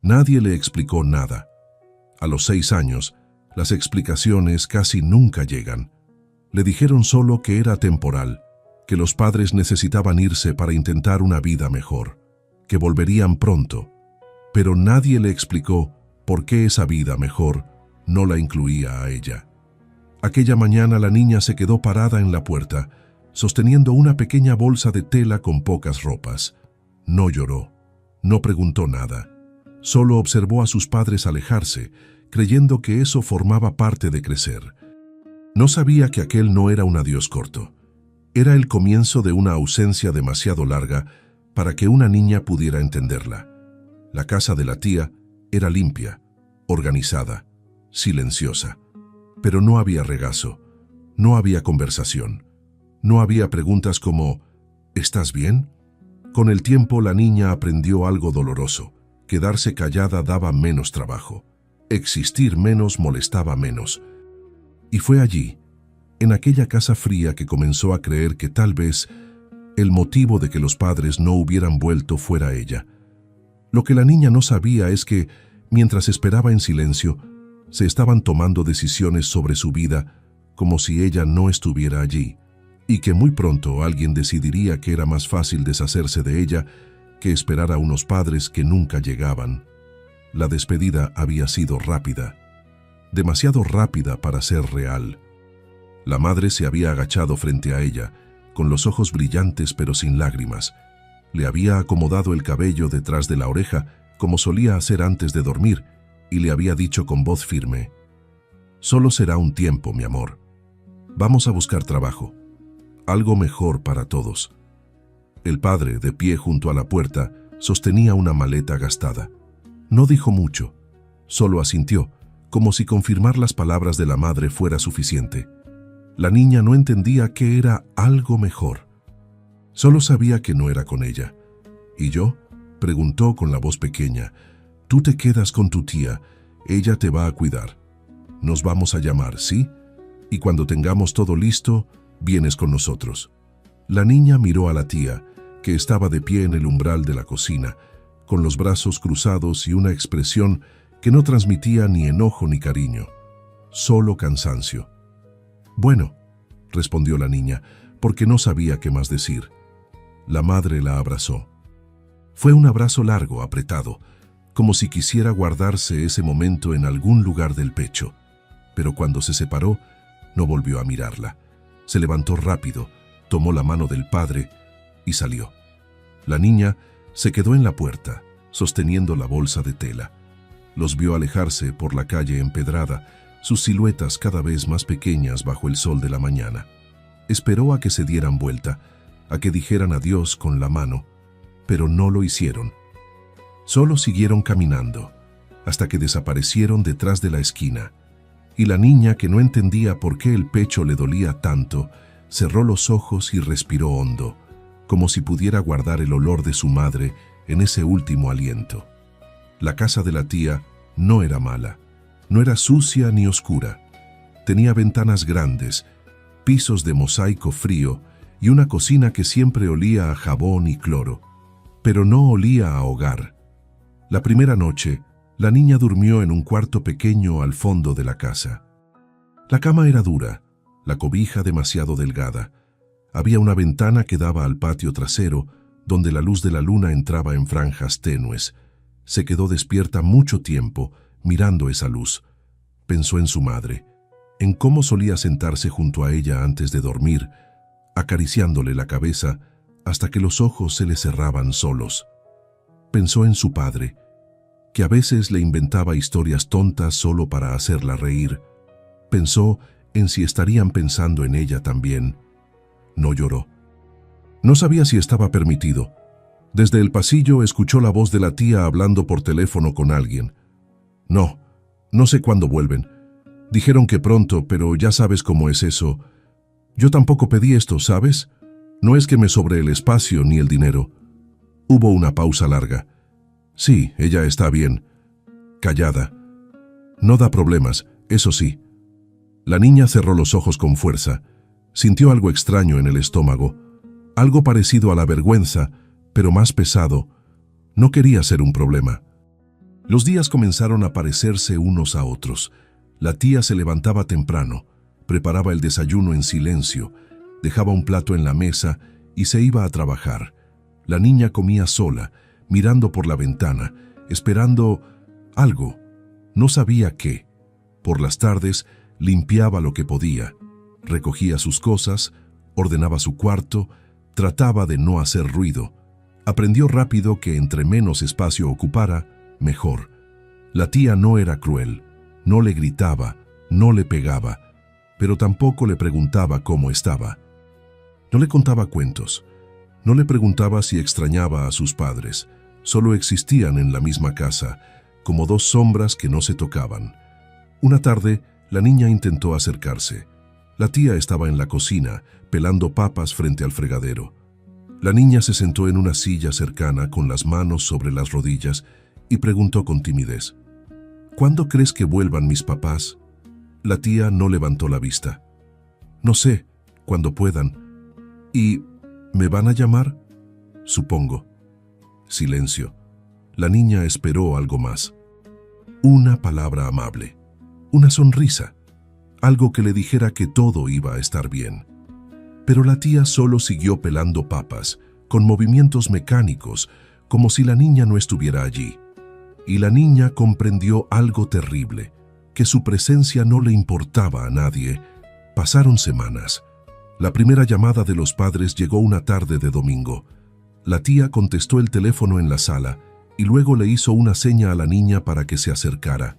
Nadie le explicó nada. A los 6 años, las explicaciones casi nunca llegan. Le dijeron solo que era temporal, que los padres necesitaban irse para intentar una vida mejor, que volverían pronto, pero nadie le explicó por qué esa vida mejor no la incluía a ella. Aquella mañana la niña se quedó parada en la puerta, sosteniendo una pequeña bolsa de tela con pocas ropas. No lloró, no preguntó nada, solo observó a sus padres alejarse, creyendo que eso formaba parte de crecer. No sabía que aquel no era un adiós corto. Era el comienzo de una ausencia demasiado larga para que una niña pudiera entenderla. La casa de la tía era limpia, organizada, silenciosa. Pero no había regazo, no había conversación, no había preguntas como ¿estás bien? Con el tiempo la niña aprendió algo doloroso. Quedarse callada daba menos trabajo. Existir menos molestaba menos. Y fue allí, en aquella casa fría, que comenzó a creer que tal vez el motivo de que los padres no hubieran vuelto fuera ella. Lo que la niña no sabía es que, mientras esperaba en silencio, se estaban tomando decisiones sobre su vida como si ella no estuviera allí, y que muy pronto alguien decidiría que era más fácil deshacerse de ella que esperar a unos padres que nunca llegaban. La despedida había sido rápida, demasiado rápida para ser real. La madre se había agachado frente a ella, con los ojos brillantes pero sin lágrimas. Le había acomodado el cabello detrás de la oreja, como solía hacer antes de dormir, y le había dicho con voz firme: «Solo será un tiempo, mi amor. Vamos a buscar trabajo, algo mejor para todos». El padre, de pie junto a la puerta, sostenía una maleta gastada. No dijo mucho, solo asintió, como si confirmar las palabras de la madre fuera suficiente. La niña no entendía qué era algo mejor. Solo sabía que no era con ella. «¿Y yo?», preguntó con la voz pequeña. «Tú te quedas con tu tía, ella te va a cuidar. Nos vamos a llamar, ¿sí? Y cuando tengamos todo listo, vienes con nosotros». La niña miró a la tía, que estaba de pie en el umbral de la cocina, con los brazos cruzados y una expresión que no transmitía ni enojo ni cariño, solo cansancio. «Bueno», respondió la niña, porque no sabía qué más decir. La madre la abrazó. Fue un abrazo largo, apretado, como si quisiera guardarse ese momento en algún lugar del pecho. Pero cuando se separó, no volvió a mirarla. Se levantó rápido, tomó la mano del padre y salió. La niña se quedó en la puerta, sosteniendo la bolsa de tela. Los vio alejarse por la calle empedrada, sus siluetas cada vez más pequeñas bajo el sol de la mañana. Esperó a que se dieran vuelta, a que dijeran adiós con la mano, pero no lo hicieron. Solo siguieron caminando, hasta que desaparecieron detrás de la esquina. Y la niña, que no entendía por qué el pecho le dolía tanto, cerró los ojos y respiró hondo, como si pudiera guardar el olor de su madre en ese último aliento. La casa de la tía no era mala, no era sucia ni oscura. Tenía ventanas grandes, pisos de mosaico frío y una cocina que siempre olía a jabón y cloro, pero no olía a hogar. La primera noche, la niña durmió en un cuarto pequeño al fondo de la casa. La cama era dura, la cobija demasiado delgada. Había una ventana que daba al patio trasero, donde la luz de la luna entraba en franjas tenues. Se quedó despierta mucho tiempo, mirando esa luz. Pensó en su madre, en cómo solía sentarse junto a ella antes de dormir, acariciándole la cabeza hasta que los ojos se le cerraban solos. Pensó en su padre, que a veces le inventaba historias tontas solo para hacerla reír. Pensó en si estarían pensando en ella también. No lloró. No sabía si estaba permitido. Desde el pasillo escuchó la voz de la tía hablando por teléfono con alguien. No sé cuándo vuelven. Dijeron que pronto, pero ya sabes cómo es eso. Yo tampoco pedí esto, ¿sabes? No es que me sobre el espacio ni el dinero. Hubo una pausa larga. Sí, ella está bien. Callada. No da problemas, eso sí. La niña cerró los ojos con fuerza. Sintió algo extraño en el estómago. Algo parecido a la vergüenza, pero más pesado. No quería ser un problema. Los días comenzaron a parecerse unos a otros. La tía se levantaba temprano, preparaba el desayuno en silencio, dejaba un plato en la mesa y se iba a trabajar. La niña comía sola, mirando por la ventana, esperando algo. No sabía qué. Por las tardes limpiaba lo que podía, recogía sus cosas, ordenaba su cuarto, trataba de no hacer ruido. Aprendió rápido que entre menos espacio ocupara, mejor. La tía no era cruel, no le gritaba, no le pegaba, pero tampoco le preguntaba cómo estaba. No le contaba cuentos, no le preguntaba si extrañaba a sus padres. Solo existían en la misma casa, como dos sombras que no se tocaban. Una tarde, la niña intentó acercarse. La tía estaba en la cocina, pelando papas frente al fregadero. La niña se sentó en una silla cercana con las manos sobre las rodillas y preguntó con timidez: ¿Cuándo crees que vuelvan mis papás? La tía no levantó la vista. No sé, cuando puedan. ¿Y me van a llamar? Supongo. Silencio. La niña esperó algo más. Una palabra amable. Una sonrisa. Algo que le dijera que todo iba a estar bien. Pero la tía solo siguió pelando papas, con movimientos mecánicos, como si la niña no estuviera allí. Y la niña comprendió algo terrible, que su presencia no le importaba a nadie. Pasaron semanas. La primera llamada de los padres llegó una tarde de domingo. La tía contestó el teléfono en la sala y luego le hizo una seña a la niña para que se acercara.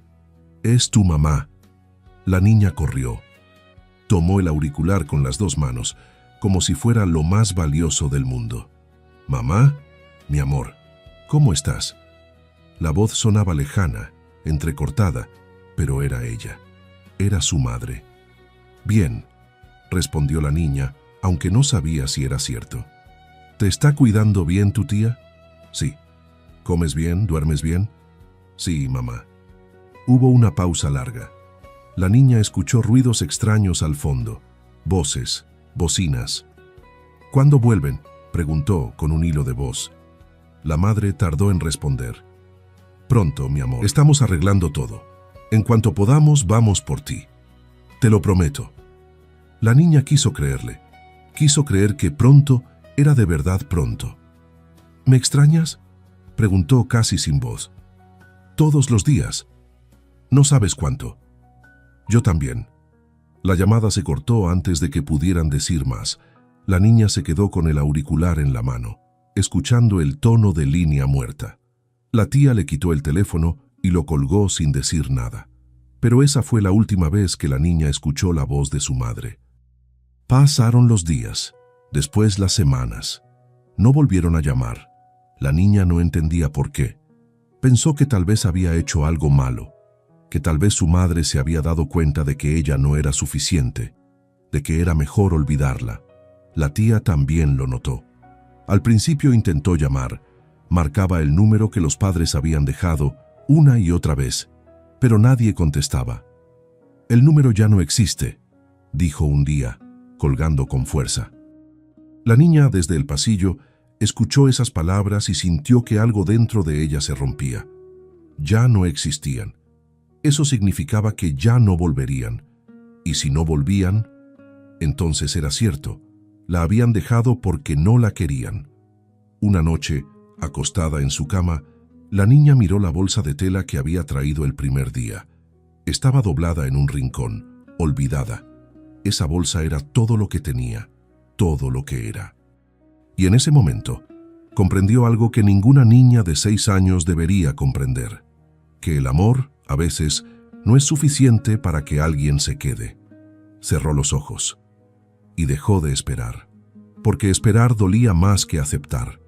«Es tu mamá». La niña corrió. Tomó el auricular con las dos manos, como si fuera lo más valioso del mundo. «Mamá, mi amor, ¿cómo estás?» La voz sonaba lejana, entrecortada, pero era ella. Era su madre. «Bien», respondió la niña, aunque no sabía si era cierto. «¿Te está cuidando bien tu tía?» «Sí». «¿Comes bien? ¿Duermes bien?» «Sí, mamá». Hubo una pausa larga. La niña escuchó ruidos extraños al fondo, voces, bocinas. «¿Cuándo vuelven?», preguntó con un hilo de voz. La madre tardó en responder. «Pronto, mi amor. Estamos arreglando todo. En cuanto podamos, vamos por ti. Te lo prometo». La niña quiso creerle. Quiso creer que pronto era de verdad pronto. «¿Me extrañas?», preguntó casi sin voz. «Todos los días». «No sabes cuánto». «Yo también». La llamada se cortó antes de que pudieran decir más. La niña se quedó con el auricular en la mano, escuchando el tono de línea muerta. La tía le quitó el teléfono y lo colgó sin decir nada. Pero esa fue la última vez que la niña escuchó la voz de su madre. Pasaron los días, después las semanas. No volvieron a llamar. La niña no entendía por qué. Pensó que tal vez había hecho algo malo, que tal vez su madre se había dado cuenta de que ella no era suficiente, de que era mejor olvidarla. La tía también lo notó. Al principio intentó llamar, marcaba el número que los padres habían dejado una y otra vez, pero nadie contestaba. «El número ya no existe», dijo un día, colgando con fuerza. La niña, desde el pasillo, escuchó esas palabras y sintió que algo dentro de ella se rompía. Ya no existían. Eso significaba que ya no volverían. Y si no volvían, entonces era cierto. La habían dejado porque no la querían. Una noche, acostada en su cama, la niña miró la bolsa de tela que había traído el primer día. Estaba doblada en un rincón, olvidada. Esa bolsa era todo lo que tenía, todo lo que era. Y en ese momento, comprendió algo que ninguna niña de 6 años debería comprender: que el amor, a veces, no es suficiente para que alguien se quede. Cerró los ojos y dejó de esperar, porque esperar dolía más que aceptar.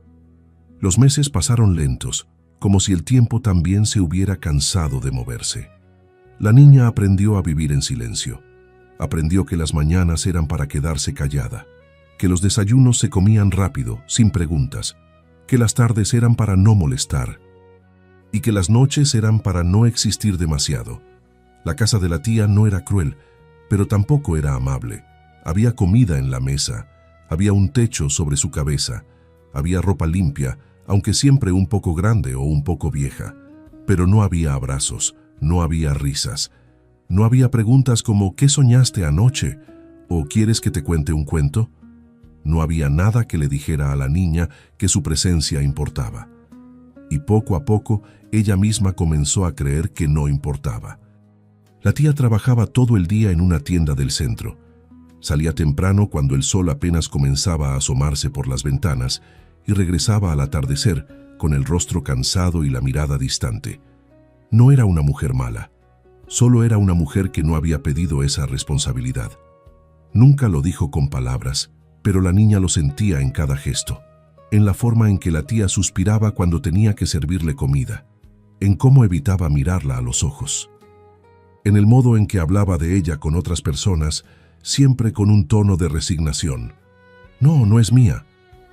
Los meses pasaron lentos, como si el tiempo también se hubiera cansado de moverse. La niña aprendió a vivir en silencio. Aprendió que las mañanas eran para quedarse callada, que los desayunos se comían rápido, sin preguntas, que las tardes eran para no molestar y que las noches eran para no existir demasiado. La casa de la tía no era cruel, pero tampoco era amable. Había comida en la mesa, había un techo sobre su cabeza, había ropa limpia, aunque siempre un poco grande o un poco vieja. Pero no había abrazos, no había risas, no había preguntas como ¿qué soñaste anoche? ¿O quieres que te cuente un cuento? No había nada que le dijera a la niña que su presencia importaba. Y poco a poco ella misma comenzó a creer que no importaba. La tía trabajaba todo el día en una tienda del centro. Salía temprano cuando el sol apenas comenzaba a asomarse por las ventanas y regresaba al atardecer con el rostro cansado y la mirada distante. No era una mujer mala, solo era una mujer que no había pedido esa responsabilidad. Nunca lo dijo con palabras, pero la niña lo sentía en cada gesto, en la forma en que la tía suspiraba cuando tenía que servirle comida, en cómo evitaba mirarla a los ojos, en el modo en que hablaba de ella con otras personas, siempre con un tono de resignación. No, no es mía,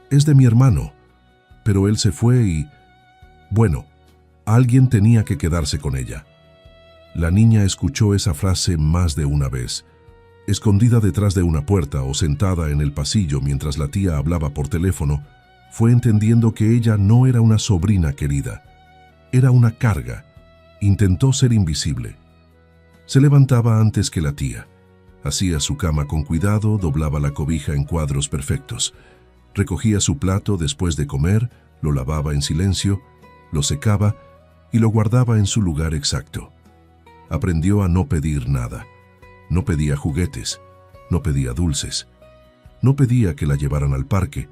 es de mi hermano. Pero él se fue y... bueno, alguien tenía que quedarse con ella. La niña escuchó esa frase más de una vez, escondida detrás de una puerta o sentada en el pasillo mientras la tía hablaba por teléfono, fue entendiendo que ella no era una sobrina querida, era una carga. Intentó ser invisible. Se levantaba antes que la tía. Hacía su cama con cuidado, doblaba la cobija en cuadros perfectos. Recogía su plato después de comer, lo lavaba en silencio, lo secaba y lo guardaba en su lugar exacto. Aprendió a no pedir nada. No pedía juguetes, no pedía dulces, no pedía que la llevaran al parque,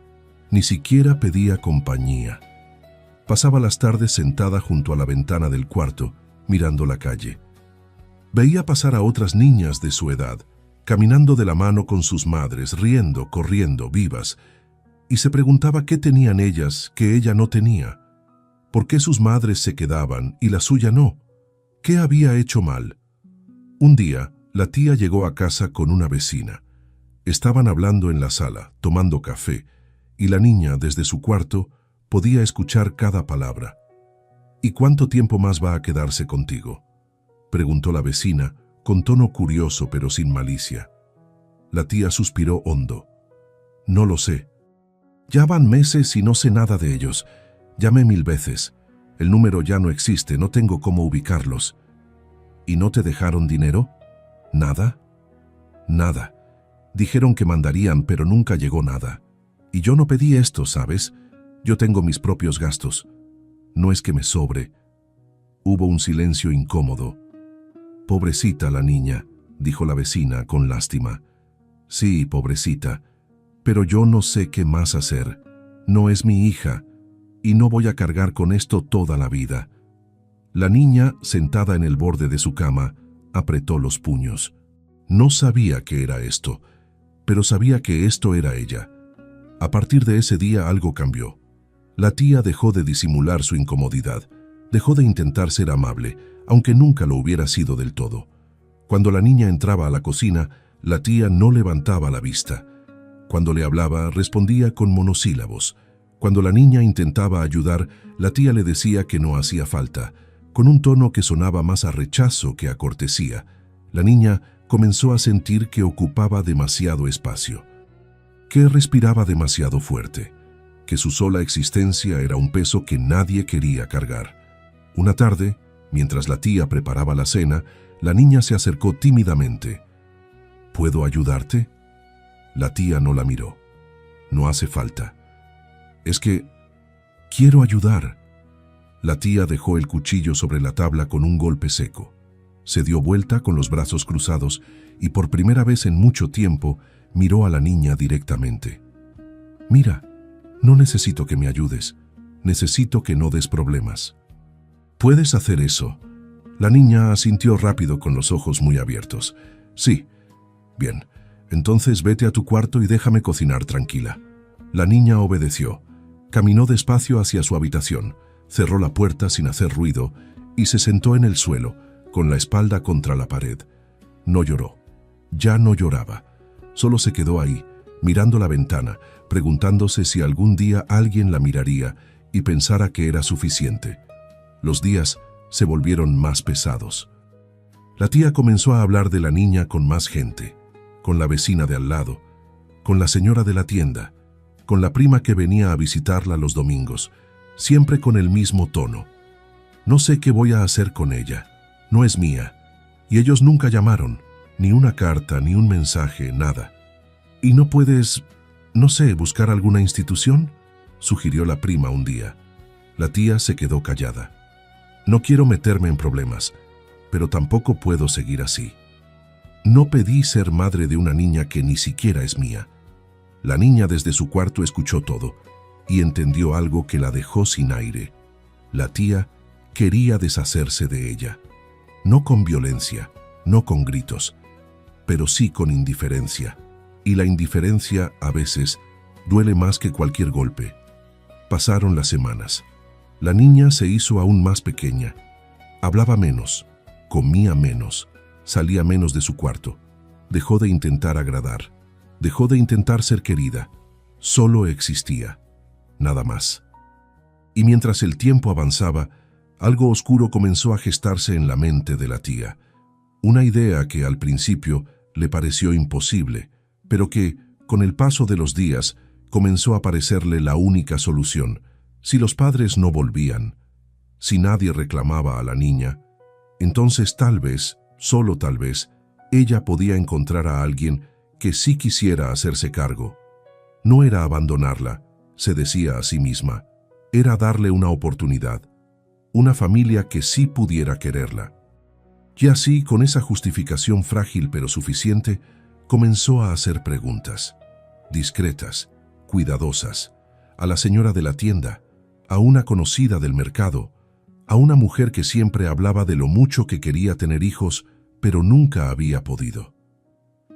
ni siquiera pedía compañía. Pasaba las tardes sentada junto a la ventana del cuarto, mirando la calle. Veía pasar a otras niñas de su edad, caminando de la mano con sus madres, riendo, corriendo, vivas, y se preguntaba qué tenían ellas que ella no tenía. ¿Por qué sus madres se quedaban y la suya no? ¿Qué había hecho mal? Un día, la tía llegó a casa con una vecina. Estaban hablando en la sala, tomando café, y la niña, desde su cuarto, podía escuchar cada palabra. ¿Y cuánto tiempo más va a quedarse contigo?, preguntó la vecina, con tono curioso pero sin malicia. La tía suspiró hondo. No lo sé. Ya van meses y no sé nada de ellos. Llamé 1000 veces. El número ya no existe, no tengo cómo ubicarlos. ¿Y no te dejaron dinero? ¿Nada? Nada. Dijeron que mandarían, pero nunca llegó nada. Y yo no pedí esto, ¿sabes? Yo tengo mis propios gastos. No es que me sobre. Hubo un silencio incómodo. Pobrecita la niña, dijo la vecina con lástima. Sí, pobrecita, pero yo no sé qué más hacer. No es mi hija, y no voy a cargar con esto toda la vida. La niña, sentada en el borde de su cama, apretó los puños. No sabía qué era esto, pero sabía que esto era ella. A partir de ese día algo cambió. La tía dejó de disimular su incomodidad, dejó de intentar ser amable, aunque nunca lo hubiera sido del todo. Cuando la niña entraba a la cocina, la tía no levantaba la vista. Cuando le hablaba, respondía con monosílabos. Cuando la niña intentaba ayudar, la tía le decía que no hacía falta, con un tono que sonaba más a rechazo que a cortesía. La niña comenzó a sentir que ocupaba demasiado espacio, que respiraba demasiado fuerte, que su sola existencia era un peso que nadie quería cargar. Una tarde, mientras la tía preparaba la cena, la niña se acercó tímidamente. ¿Puedo ayudarte? La tía no la miró. No hace falta. Es que quiero ayudar. La tía dejó el cuchillo sobre la tabla con un golpe seco. Se dio vuelta con los brazos cruzados y por primera vez en mucho tiempo miró a la niña directamente. Mira, no necesito que me ayudes. Necesito que no des problemas. ¿Puedes hacer eso? La niña asintió rápido con los ojos muy abiertos. Sí. Bien, entonces vete a tu cuarto y déjame cocinar tranquila. La niña obedeció. Caminó despacio hacia su habitación, cerró la puerta sin hacer ruido y se sentó en el suelo, con la espalda contra la pared. No lloró. Ya no lloraba. Solo se quedó ahí, mirando la ventana, preguntándose si algún día alguien la miraría y pensara que era suficiente. Los días se volvieron más pesados. La tía comenzó a hablar de la niña con más gente, con la vecina de al lado, con la señora de la tienda, con la prima que venía a visitarla los domingos, siempre con el mismo tono. No sé qué voy a hacer con ella. No es mía. Y ellos nunca llamaron, ni una carta, ni un mensaje, nada. ¿Y no puedes, no sé, buscar alguna institución?, sugirió la prima un día. La tía se quedó callada. No quiero meterme en problemas, pero tampoco puedo seguir así. No pedí ser madre de una niña que ni siquiera es mía. La niña desde su cuarto escuchó todo y entendió algo que la dejó sin aire. La tía quería deshacerse de ella. No con violencia, no con gritos, pero sí con indiferencia. Y la indiferencia, a veces, duele más que cualquier golpe. Pasaron las semanas. La niña se hizo aún más pequeña. Hablaba menos, comía menos, salía menos de su cuarto. Dejó de intentar agradar. Dejó de intentar ser querida. Solo existía. Nada más. Y mientras el tiempo avanzaba, algo oscuro comenzó a gestarse en la mente de la tía. Una idea que al principio le pareció imposible, pero que, con el paso de los días, comenzó a parecerle la única solución. Si los padres no volvían, si nadie reclamaba a la niña, entonces tal vez, solo tal vez, ella podía encontrar a alguien que sí quisiera hacerse cargo. No era abandonarla, se decía a sí misma, era darle una oportunidad, una familia que sí pudiera quererla. Y así, con esa justificación frágil pero suficiente, comenzó a hacer preguntas, discretas, cuidadosas, a la señora de la tienda, a una conocida del mercado, a una mujer que siempre hablaba de lo mucho que quería tener hijos, pero nunca había podido.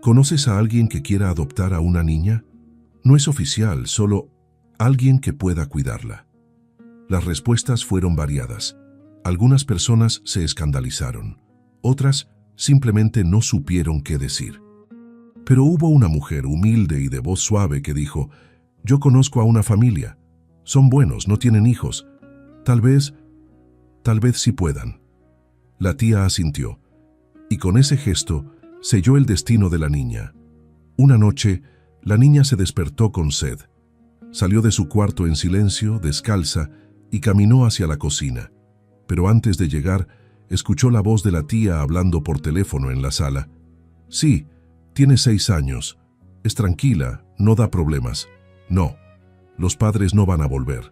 ¿Conoces a alguien que quiera adoptar a una niña? No es oficial, solo alguien que pueda cuidarla. Las respuestas fueron variadas. Algunas personas se escandalizaron, otras simplemente no supieron qué decir. Pero hubo una mujer humilde y de voz suave que dijo: «Yo conozco a una familia. Son buenos, no tienen hijos. Tal vez sí puedan». La tía asintió, y con ese gesto selló el destino de la niña. Una noche, la niña se despertó con sed. Salió de su cuarto en silencio, descalza, y caminó hacia la cocina. Pero antes de llegar, escuchó la voz de la tía hablando por teléfono en la sala. «Sí, tiene 6 años. Es tranquila, no da problemas. No, los padres no van a volver.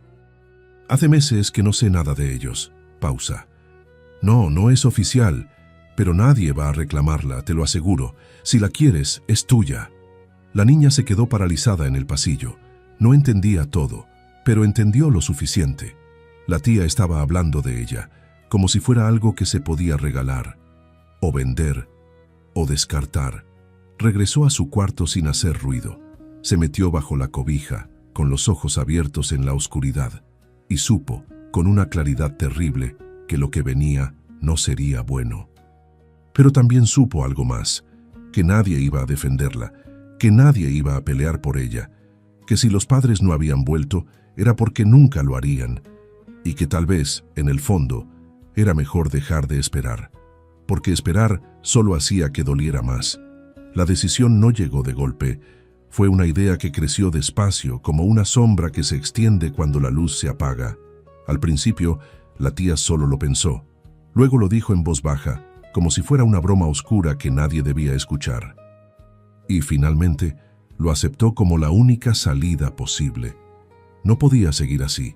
Hace meses que no sé nada de ellos». Pausa. No es oficial, pero nadie va a reclamarla, te lo aseguro. Si la quieres, es tuya». La niña se quedó paralizada en el pasillo. No entendía todo, pero entendió lo suficiente. La tía estaba hablando de ella, como si fuera algo que se podía regalar, o vender, o descartar. Regresó a su cuarto sin hacer ruido. Se metió bajo la cobija, con los ojos abiertos en la oscuridad, y supo, con una claridad terrible, que lo que venía no sería bueno. Pero también supo algo más, que nadie iba a defenderla, que nadie iba a pelear por ella, que si los padres no habían vuelto, era porque nunca lo harían, y que tal vez, en el fondo, era mejor dejar de esperar, porque esperar solo hacía que doliera más. La decisión no llegó de golpe, fue una idea que creció despacio, como una sombra que se extiende cuando la luz se apaga. Al principio, la tía solo lo pensó, luego lo dijo en voz baja, como si fuera una broma oscura que nadie debía escuchar. Y finalmente, lo aceptó como la única salida posible. No podía seguir así.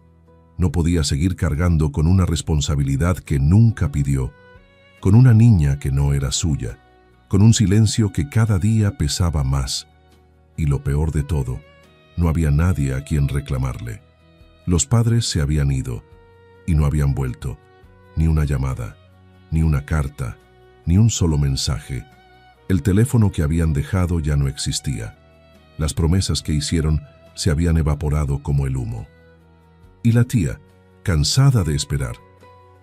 No podía seguir cargando con una responsabilidad que nunca pidió, con una niña que no era suya, con un silencio que cada día pesaba más. Y lo peor de todo, no había nadie a quien reclamarle. Los padres se habían ido y no habían vuelto. Ni una llamada, ni una carta, ni un solo mensaje. El teléfono que habían dejado ya no existía. Las promesas que hicieron se habían evaporado como el humo. Y la tía, cansada de esperar,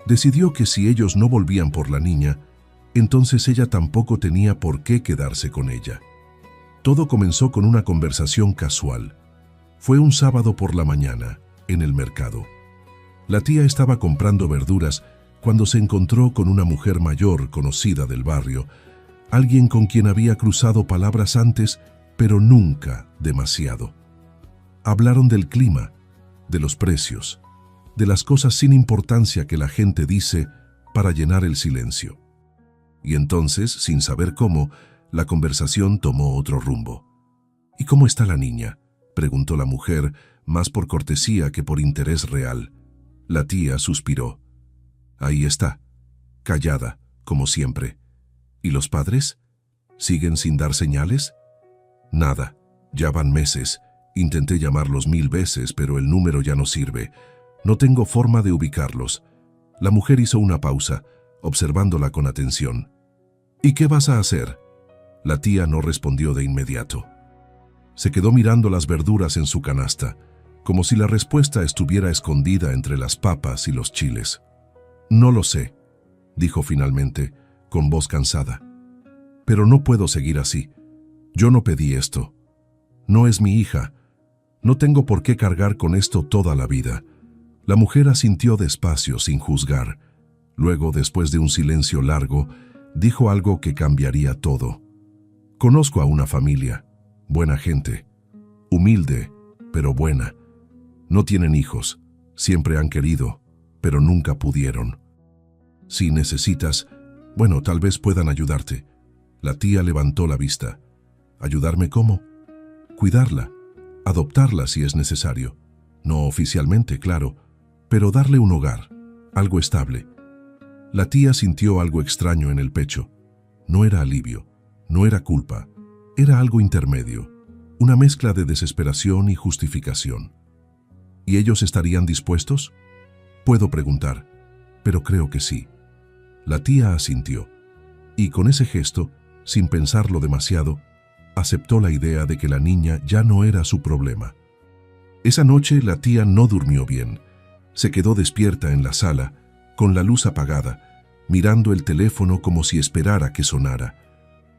decidió que si ellos no volvían por la niña, entonces ella tampoco tenía por qué quedarse con ella. Todo comenzó con una conversación casual. Fue un sábado por la mañana, en el mercado. La tía estaba comprando verduras cuando se encontró con una mujer mayor conocida del barrio, alguien con quien había cruzado palabras antes, pero nunca demasiado. Hablaron del clima, de los precios, de las cosas sin importancia que la gente dice para llenar el silencio. Y entonces, sin saber cómo, la conversación tomó otro rumbo. ¿Y cómo está la niña?, preguntó la mujer, más por cortesía que por interés real. La tía suspiró. Ahí está, callada, como siempre. ¿Y los padres? ¿Siguen sin dar señales? Nada, ya van meses. Intenté llamarlos 1000 veces, pero el número ya no sirve. No tengo forma de ubicarlos. La mujer hizo una pausa, observándola con atención. ¿Y qué vas a hacer? La tía no respondió de inmediato. Se quedó mirando las verduras en su canasta, como si la respuesta estuviera escondida entre las papas y los chiles. No lo sé, dijo finalmente, con voz cansada. Pero no puedo seguir así. Yo no pedí esto. No es mi hija. No tengo por qué cargar con esto toda la vida. La mujer asintió despacio, sin juzgar. Luego, después de un silencio largo, dijo algo que cambiaría todo. Conozco a una familia, buena gente, humilde, pero buena. No tienen hijos, siempre han querido, pero nunca pudieron. Si necesitas, bueno, tal vez puedan ayudarte. La tía levantó la vista. ¿Ayudarme cómo? Cuidarla, adoptarla si es necesario. No oficialmente, claro, pero darle un hogar, algo estable. La tía sintió algo extraño en el pecho. No era alivio, no era culpa, era algo intermedio, una mezcla de desesperación y justificación. ¿Y ellos estarían dispuestos? Puedo preguntar, pero creo que sí. La tía asintió, y con ese gesto, sin pensarlo demasiado, aceptó la idea de que la niña ya no era su problema. Esa noche la tía no durmió bien. Se quedó despierta en la sala, con la luz apagada, mirando el teléfono como si esperara que sonara,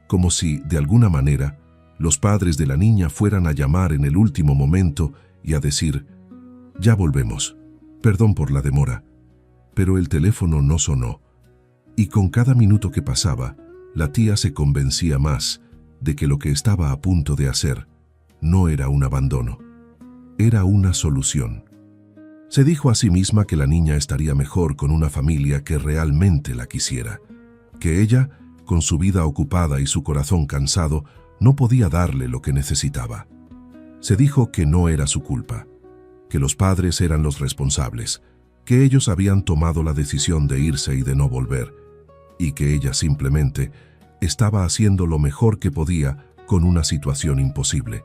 como si, de alguna manera, los padres de la niña fueran a llamar en el último momento y a decir: «Ya volvemos, perdón por la demora». Pero el teléfono no sonó, y con cada minuto que pasaba, la tía se convencía más de que lo que estaba a punto de hacer no era un abandono, era una solución. Se dijo a sí misma que la niña estaría mejor con una familia que realmente la quisiera, que ella, con su vida ocupada y su corazón cansado, no podía darle lo que necesitaba. Se dijo que no era su culpa, que los padres eran los responsables, que ellos habían tomado la decisión de irse y de no volver, y que ella simplemente estaba haciendo lo mejor que podía con una situación imposible.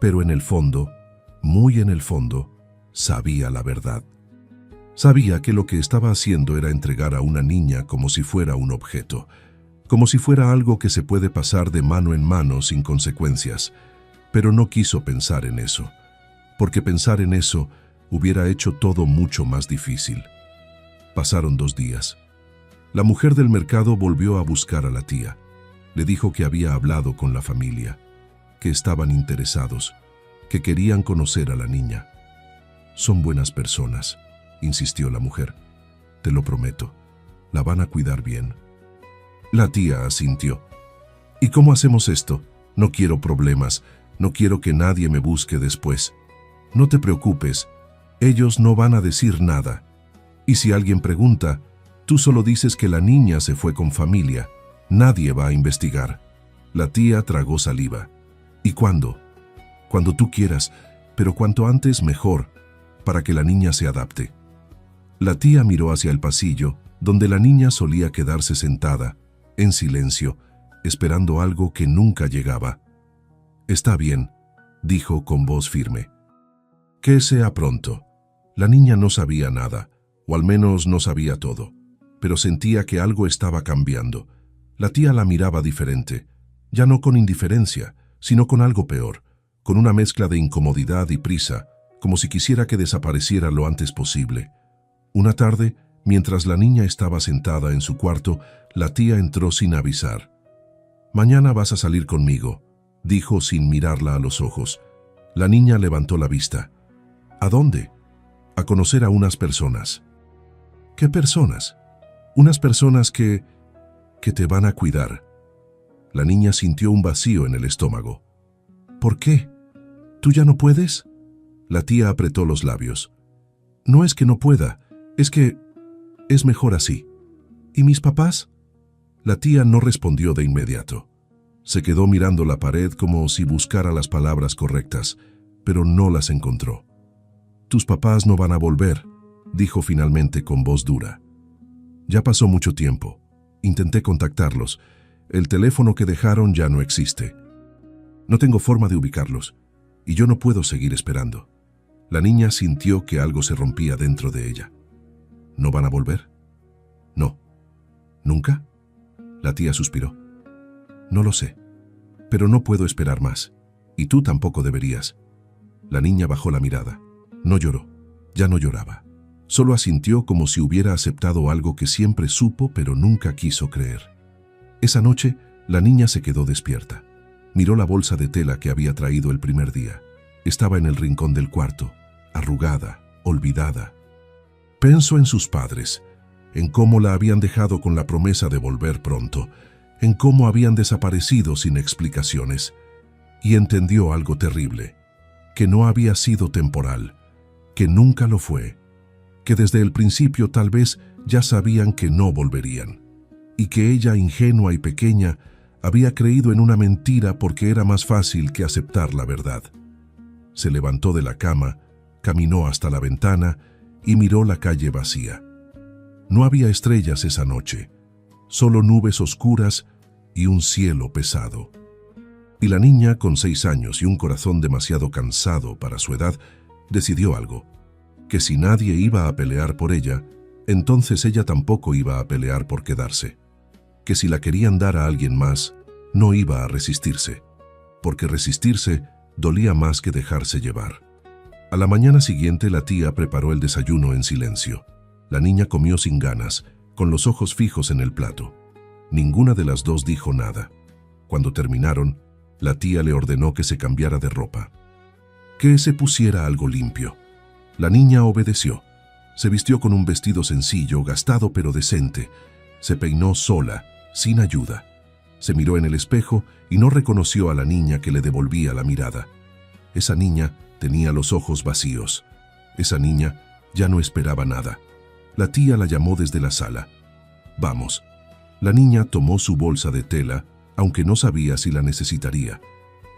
Pero en el fondo, muy en el fondo, sabía la verdad. Sabía que lo que estaba haciendo era entregar a una niña como si fuera un objeto, como si fuera algo que se puede pasar de mano en mano sin consecuencias, pero no quiso pensar en eso, porque pensar en eso hubiera hecho todo mucho más difícil. Pasaron 2 días. La mujer del mercado volvió a buscar a la tía. Le dijo que había hablado con la familia, que estaban interesados, que querían conocer a la niña. «Son buenas personas», insistió la mujer. «Te lo prometo, la van a cuidar bien». La tía asintió. «¿Y cómo hacemos esto? No quiero problemas, no quiero que nadie me busque después. No te preocupes, ellos no van a decir nada. Y si alguien pregunta, tú solo dices que la niña se fue con familia. Nadie va a investigar». La tía tragó saliva. «¿Y cuándo?» «Cuando tú quieras, pero cuanto antes mejor, para que la niña se adapte». La tía miró hacia el pasillo, donde la niña solía quedarse sentada, en silencio, esperando algo que nunca llegaba. «Está bien», dijo con voz firme. «Que sea pronto». La niña no sabía nada, o al menos no sabía todo, pero sentía que algo estaba cambiando. La tía la miraba diferente, ya no con indiferencia, sino con algo peor, con una mezcla de incomodidad y prisa, como si quisiera que desapareciera lo antes posible. Una tarde, mientras la niña estaba sentada en su cuarto, la tía entró sin avisar. «Mañana vas a salir conmigo», dijo sin mirarla a los ojos. La niña levantó la vista. «¿A dónde?» «A conocer a unas personas». «¿Qué personas?» «Unas personas que te van a cuidar». La niña sintió un vacío en el estómago. «¿Por qué? ¿Tú ya no puedes?» La tía apretó los labios. No es que no pueda, es que es mejor así. ¿Y mis papás? La tía no respondió de inmediato. Se quedó mirando la pared como si buscara las palabras correctas, pero no las encontró. Tus papás no van a volver, dijo finalmente con voz dura. Ya pasó mucho tiempo. Intenté contactarlos. El teléfono que dejaron ya no existe. No tengo forma de ubicarlos, y yo no puedo seguir esperando. La niña sintió que algo se rompía dentro de ella. ¿No van a volver? No. ¿Nunca? La tía suspiró. No lo sé, pero no puedo esperar más, y tú tampoco deberías. La niña bajó la mirada. No lloró, ya no lloraba. Solo asintió como si hubiera aceptado algo que siempre supo pero nunca quiso creer. Esa noche, la niña se quedó despierta. Miró la bolsa de tela que había traído el primer día. Estaba en el rincón del cuarto, arrugada, olvidada. Pensó en sus padres, en cómo la habían dejado con la promesa de volver pronto, en cómo habían desaparecido sin explicaciones, y entendió algo terrible, que no había sido temporal, que nunca lo fue, que desde el principio tal vez ya sabían que no volverían, y que ella, ingenua y pequeña, había creído en una mentira porque era más fácil que aceptar la verdad. Se levantó de la cama, caminó hasta la ventana y miró la calle vacía. No había estrellas esa noche, solo nubes oscuras y un cielo pesado. Y la niña, con 6 años y un corazón demasiado cansado para su edad, decidió algo, que si nadie iba a pelear por ella, entonces ella tampoco iba a pelear por quedarse. Que si la querían dar a alguien más, no iba a resistirse, porque resistirse dolía más que dejarse llevar. A la mañana siguiente la tía preparó el desayuno en silencio. La niña comió sin ganas, con los ojos fijos en el plato. Ninguna de las dos dijo nada. Cuando terminaron, la tía le ordenó que se cambiara de ropa, que se pusiera algo limpio. La niña obedeció. Se vistió con un vestido sencillo, gastado pero decente. Se peinó sola, sin ayuda. Se miró en el espejo y no reconoció a la niña que le devolvía la mirada. Esa niña tenía los ojos vacíos. Esa niña ya no esperaba nada. La tía la llamó desde la sala. Vamos. La niña tomó su bolsa de tela, aunque no sabía si la necesitaría,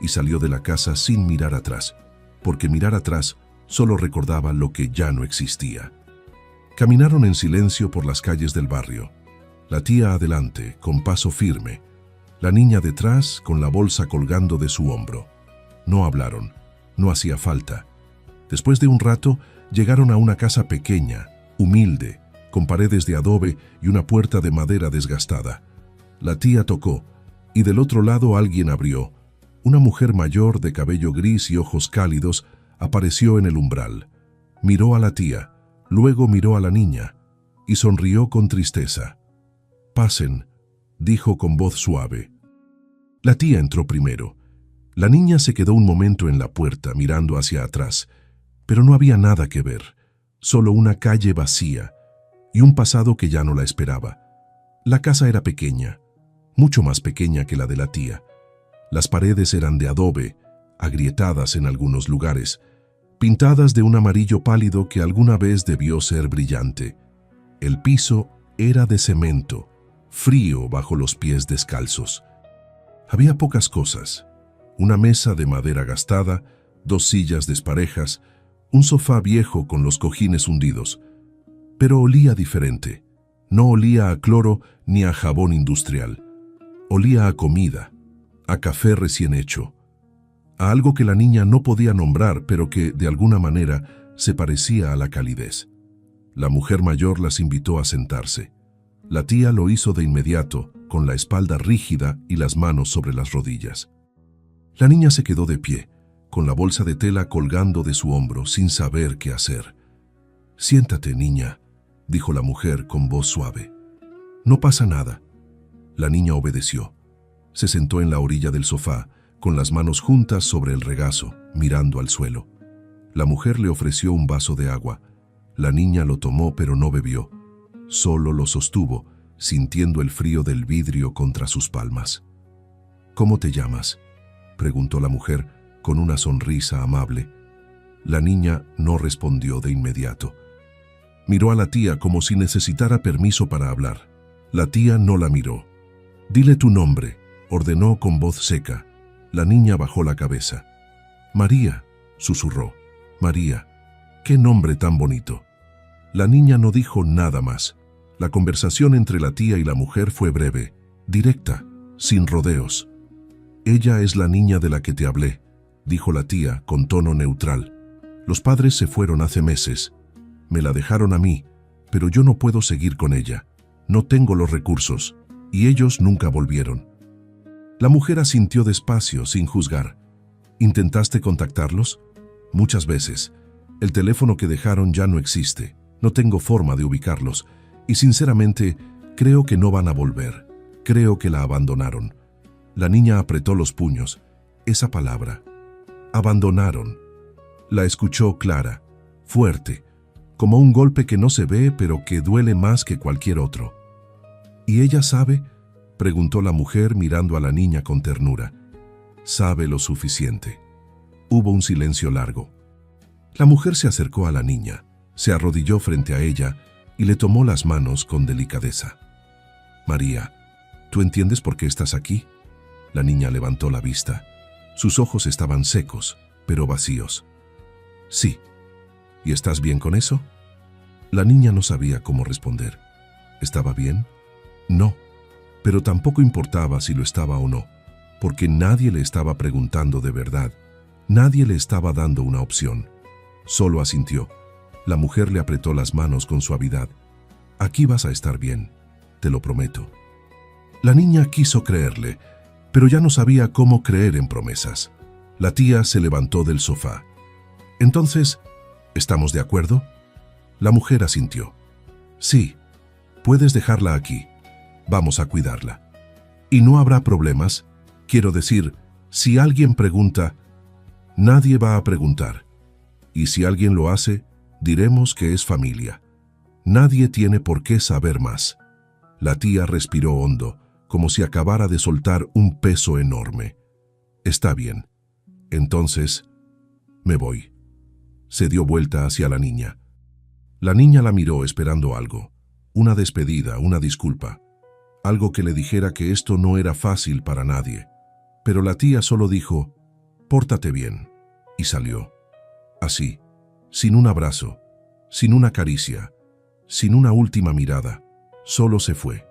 y salió de la casa sin mirar atrás, porque mirar atrás solo recordaba lo que ya no existía. Caminaron en silencio por las calles del barrio. La tía adelante, con paso firme. La niña detrás, con la bolsa colgando de su hombro. No hablaron. No hacía falta. Después de un rato, llegaron a una casa pequeña, humilde, con paredes de adobe y una puerta de madera desgastada. La tía tocó, y del otro lado alguien abrió. Una mujer mayor de cabello gris y ojos cálidos apareció en el umbral. Miró a la tía, luego miró a la niña, y sonrió con tristeza. «Pasen», dijo con voz suave. La tía entró primero. La niña se quedó un momento en la puerta mirando hacia atrás, pero no había nada que ver, solo una calle vacía y un pasado que ya no la esperaba. La casa era pequeña, mucho más pequeña que la de la tía. Las paredes eran de adobe, agrietadas en algunos lugares, pintadas de un amarillo pálido que alguna vez debió ser brillante. El piso era de cemento, frío bajo los pies descalzos. Había pocas cosas. Una mesa de madera gastada, 2 sillas desparejas, un sofá viejo con los cojines hundidos. Pero olía diferente. No olía a cloro ni a jabón industrial. Olía a comida, a café recién hecho, a algo que la niña no podía nombrar, pero que, de alguna manera, se parecía a la calidez. La mujer mayor las invitó a sentarse. La tía lo hizo de inmediato, con la espalda rígida y las manos sobre las rodillas. La niña se quedó de pie, con la bolsa de tela colgando de su hombro, sin saber qué hacer. «Siéntate, niña», dijo la mujer con voz suave. «No pasa nada». La niña obedeció. Se sentó en la orilla del sofá, con las manos juntas sobre el regazo, mirando al suelo. La mujer le ofreció un vaso de agua. La niña lo tomó, pero no bebió. Solo lo sostuvo, sintiendo el frío del vidrio contra sus palmas. «¿Cómo te llamas?», preguntó la mujer, con una sonrisa amable. La niña no respondió de inmediato. Miró a la tía como si necesitara permiso para hablar. La tía no la miró. «Dile tu nombre», ordenó con voz seca. La niña bajó la cabeza. «María», susurró. «María, qué nombre tan bonito». La niña no dijo nada más. La conversación entre la tía y la mujer fue breve, directa, sin rodeos. «Ella es la niña de la que te hablé», dijo la tía con tono neutral. «Los padres se fueron hace meses. Me la dejaron a mí, pero yo no puedo seguir con ella. No tengo los recursos, y ellos nunca volvieron». La mujer asintió despacio, sin juzgar. «¿Intentaste contactarlos?» «Muchas veces. El teléfono que dejaron ya no existe. No tengo forma de ubicarlos. Y sinceramente, creo que no van a volver. Creo que la abandonaron». La niña apretó los puños. Esa palabra. Abandonaron. La escuchó clara, fuerte, como un golpe que no se ve pero que duele más que cualquier otro. «¿Y ella sabe?», preguntó la mujer mirando a la niña con ternura. «Sabe lo suficiente». Hubo un silencio largo. La mujer se acercó a la niña, se arrodilló frente a ella y le tomó las manos con delicadeza. «María, ¿tú entiendes por qué estás aquí?». La niña levantó la vista. Sus ojos estaban secos, pero vacíos. «Sí». «¿Y estás bien con eso?». La niña no sabía cómo responder. ¿Estaba bien? No, pero tampoco importaba si lo estaba o no, porque nadie le estaba preguntando de verdad. Nadie le estaba dando una opción. Solo asintió. La mujer le apretó las manos con suavidad. «Aquí vas a estar bien, te lo prometo». La niña quiso creerle, pero ya no sabía cómo creer en promesas. La tía se levantó del sofá. «Entonces, ¿estamos de acuerdo?». La mujer asintió. «Sí, puedes dejarla aquí. Vamos a cuidarla. Y no habrá problemas. Quiero decir, si alguien pregunta, nadie va a preguntar. Y si alguien lo hace, diremos que es familia. Nadie tiene por qué saber más». La tía respiró hondo, como si acabara de soltar un peso enorme. «Está bien. Entonces, me voy». Se dio vuelta hacia la niña. La niña la miró esperando algo. Una despedida, una disculpa. Algo que le dijera que esto no era fácil para nadie. Pero la tía solo dijo, «Pórtate bien», y salió. Así, sin un abrazo, sin una caricia, sin una última mirada, solo se fue.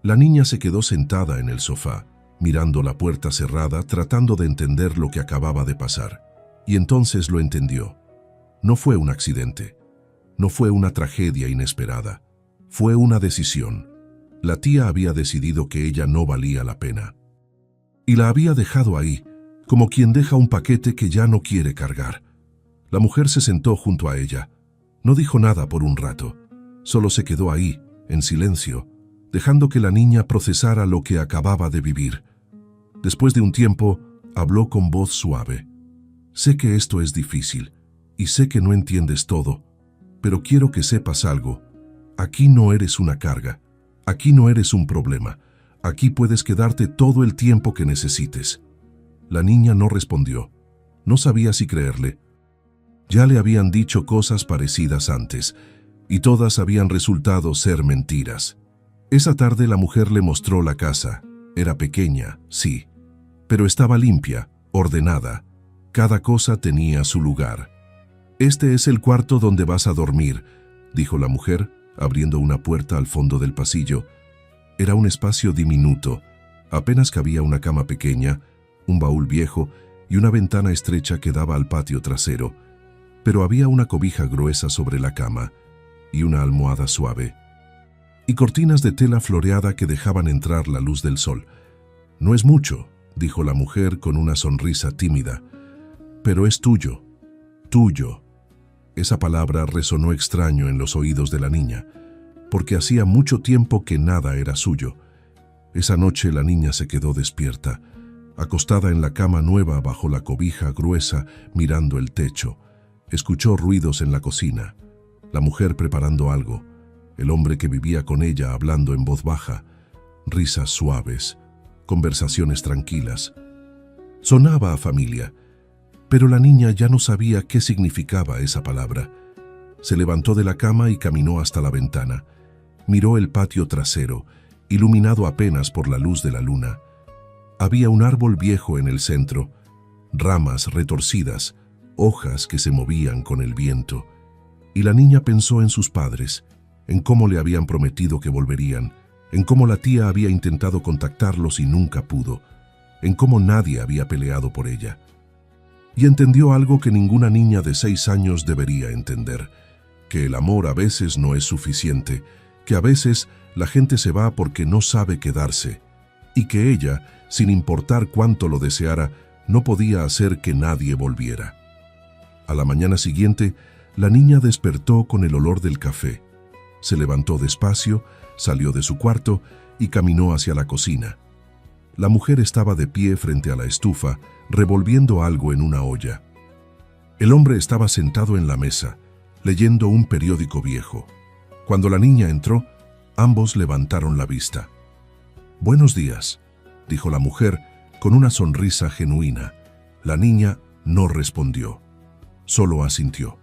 La niña se quedó sentada en el sofá, mirando la puerta cerrada, tratando de entender lo que acababa de pasar. Y entonces lo entendió. No fue un accidente. No fue una tragedia inesperada. Fue una decisión. La tía había decidido que ella no valía la pena. Y la había dejado ahí, como quien deja un paquete que ya no quiere cargar. La mujer se sentó junto a ella. No dijo nada por un rato. Solo se quedó ahí, en silencio, dejando que la niña procesara lo que acababa de vivir. Después de un tiempo, habló con voz suave. «Sé que esto es difícil, y sé que no entiendes todo, pero quiero que sepas algo. Aquí no eres una carga, aquí no eres un problema, aquí puedes quedarte todo el tiempo que necesites». La niña no respondió. No sabía si creerle. Ya le habían dicho cosas parecidas antes, y todas habían resultado ser mentiras. Esa tarde la mujer le mostró la casa. Era pequeña, sí, pero estaba limpia, ordenada. Cada cosa tenía su lugar. «Este es el cuarto donde vas a dormir», dijo la mujer, abriendo una puerta al fondo del pasillo. Era un espacio diminuto. Apenas cabía una cama pequeña, un baúl viejo y una ventana estrecha que daba al patio trasero. Pero había una cobija gruesa sobre la cama y una almohada suave. Y cortinas de tela floreada que dejaban entrar la luz del sol. «No es mucho», dijo la mujer con una sonrisa tímida, «pero es tuyo, tuyo». Esa palabra resonó extraño en los oídos de la niña, porque hacía mucho tiempo que nada era suyo. Esa noche la niña se quedó despierta, acostada en la cama nueva bajo la cobija gruesa, mirando el techo. Escuchó ruidos en la cocina, la mujer preparando algo, el hombre que vivía con ella hablando en voz baja, risas suaves, conversaciones tranquilas. Sonaba a familia, pero la niña ya no sabía qué significaba esa palabra. Se levantó de la cama y caminó hasta la ventana. Miró el patio trasero, iluminado apenas por la luz de la luna. Había un árbol viejo en el centro, ramas retorcidas, hojas que se movían con el viento. Y la niña pensó en sus padres, en cómo le habían prometido que volverían, en cómo la tía había intentado contactarlos y nunca pudo, en cómo nadie había peleado por ella. Y entendió algo que ninguna niña de 6 años debería entender, que el amor a veces no es suficiente, que a veces la gente se va porque no sabe quedarse, y que ella, sin importar cuánto lo deseara, no podía hacer que nadie volviera. A la mañana siguiente, la niña despertó con el olor del café. Se levantó despacio, salió de su cuarto y caminó hacia la cocina. La mujer estaba de pie frente a la estufa, revolviendo algo en una olla. El hombre estaba sentado en la mesa, leyendo un periódico viejo. Cuando la niña entró, ambos levantaron la vista. «Buenos días», dijo la mujer con una sonrisa genuina. La niña no respondió, solo asintió.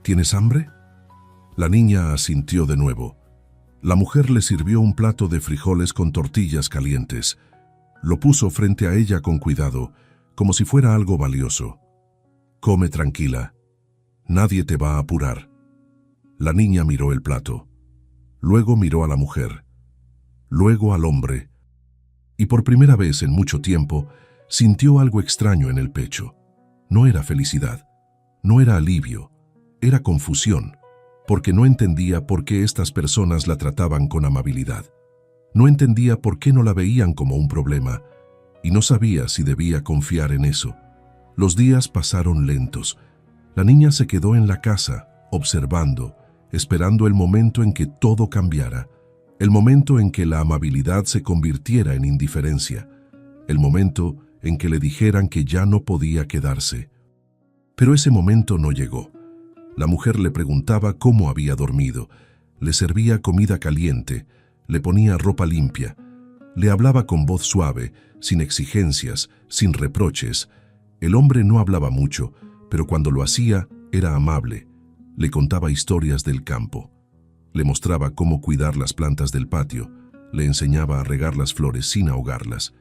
«¿Tienes hambre?». La niña asintió de nuevo. La mujer le sirvió un plato de frijoles con tortillas calientes. Lo puso frente a ella con cuidado, como si fuera algo valioso. «Come tranquila. Nadie te va a apurar». La niña miró el plato. Luego miró a la mujer. Luego al hombre. Y por primera vez en mucho tiempo, sintió algo extraño en el pecho. No era felicidad. No era alivio. Era confusión, porque no entendía por qué estas personas la trataban con amabilidad. No entendía por qué no la veían como un problema, y no sabía si debía confiar en eso. Los días pasaron lentos. La niña se quedó en la casa, observando, esperando el momento en que todo cambiara, el momento en que la amabilidad se convirtiera en indiferencia, el momento en que le dijeran que ya no podía quedarse. Pero ese momento no llegó. La mujer le preguntaba cómo había dormido, le servía comida caliente, le ponía ropa limpia, le hablaba con voz suave, sin exigencias, sin reproches. El hombre no hablaba mucho, pero cuando lo hacía era amable. Le contaba historias del campo, le mostraba cómo cuidar las plantas del patio, le enseñaba a regar las flores sin ahogarlas.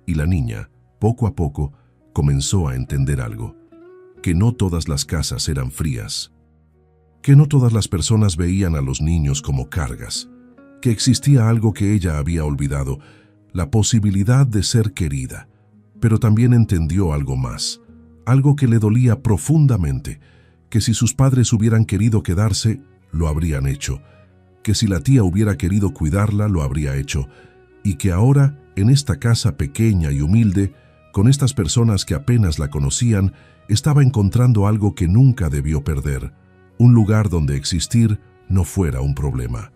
Y la niña, poco a poco, comenzó a entender algo, que no todas las casas eran frías, que no todas las personas veían a los niños como cargas, que existía algo que ella había olvidado, la posibilidad de ser querida. Pero también entendió algo más, algo que le dolía profundamente, que si sus padres hubieran querido quedarse, lo habrían hecho, que si la tía hubiera querido cuidarla, lo habría hecho, y que ahora, en esta casa pequeña y humilde, con estas personas que apenas la conocían, estaba encontrando algo que nunca debió perder, un lugar donde existir no fuera un problema,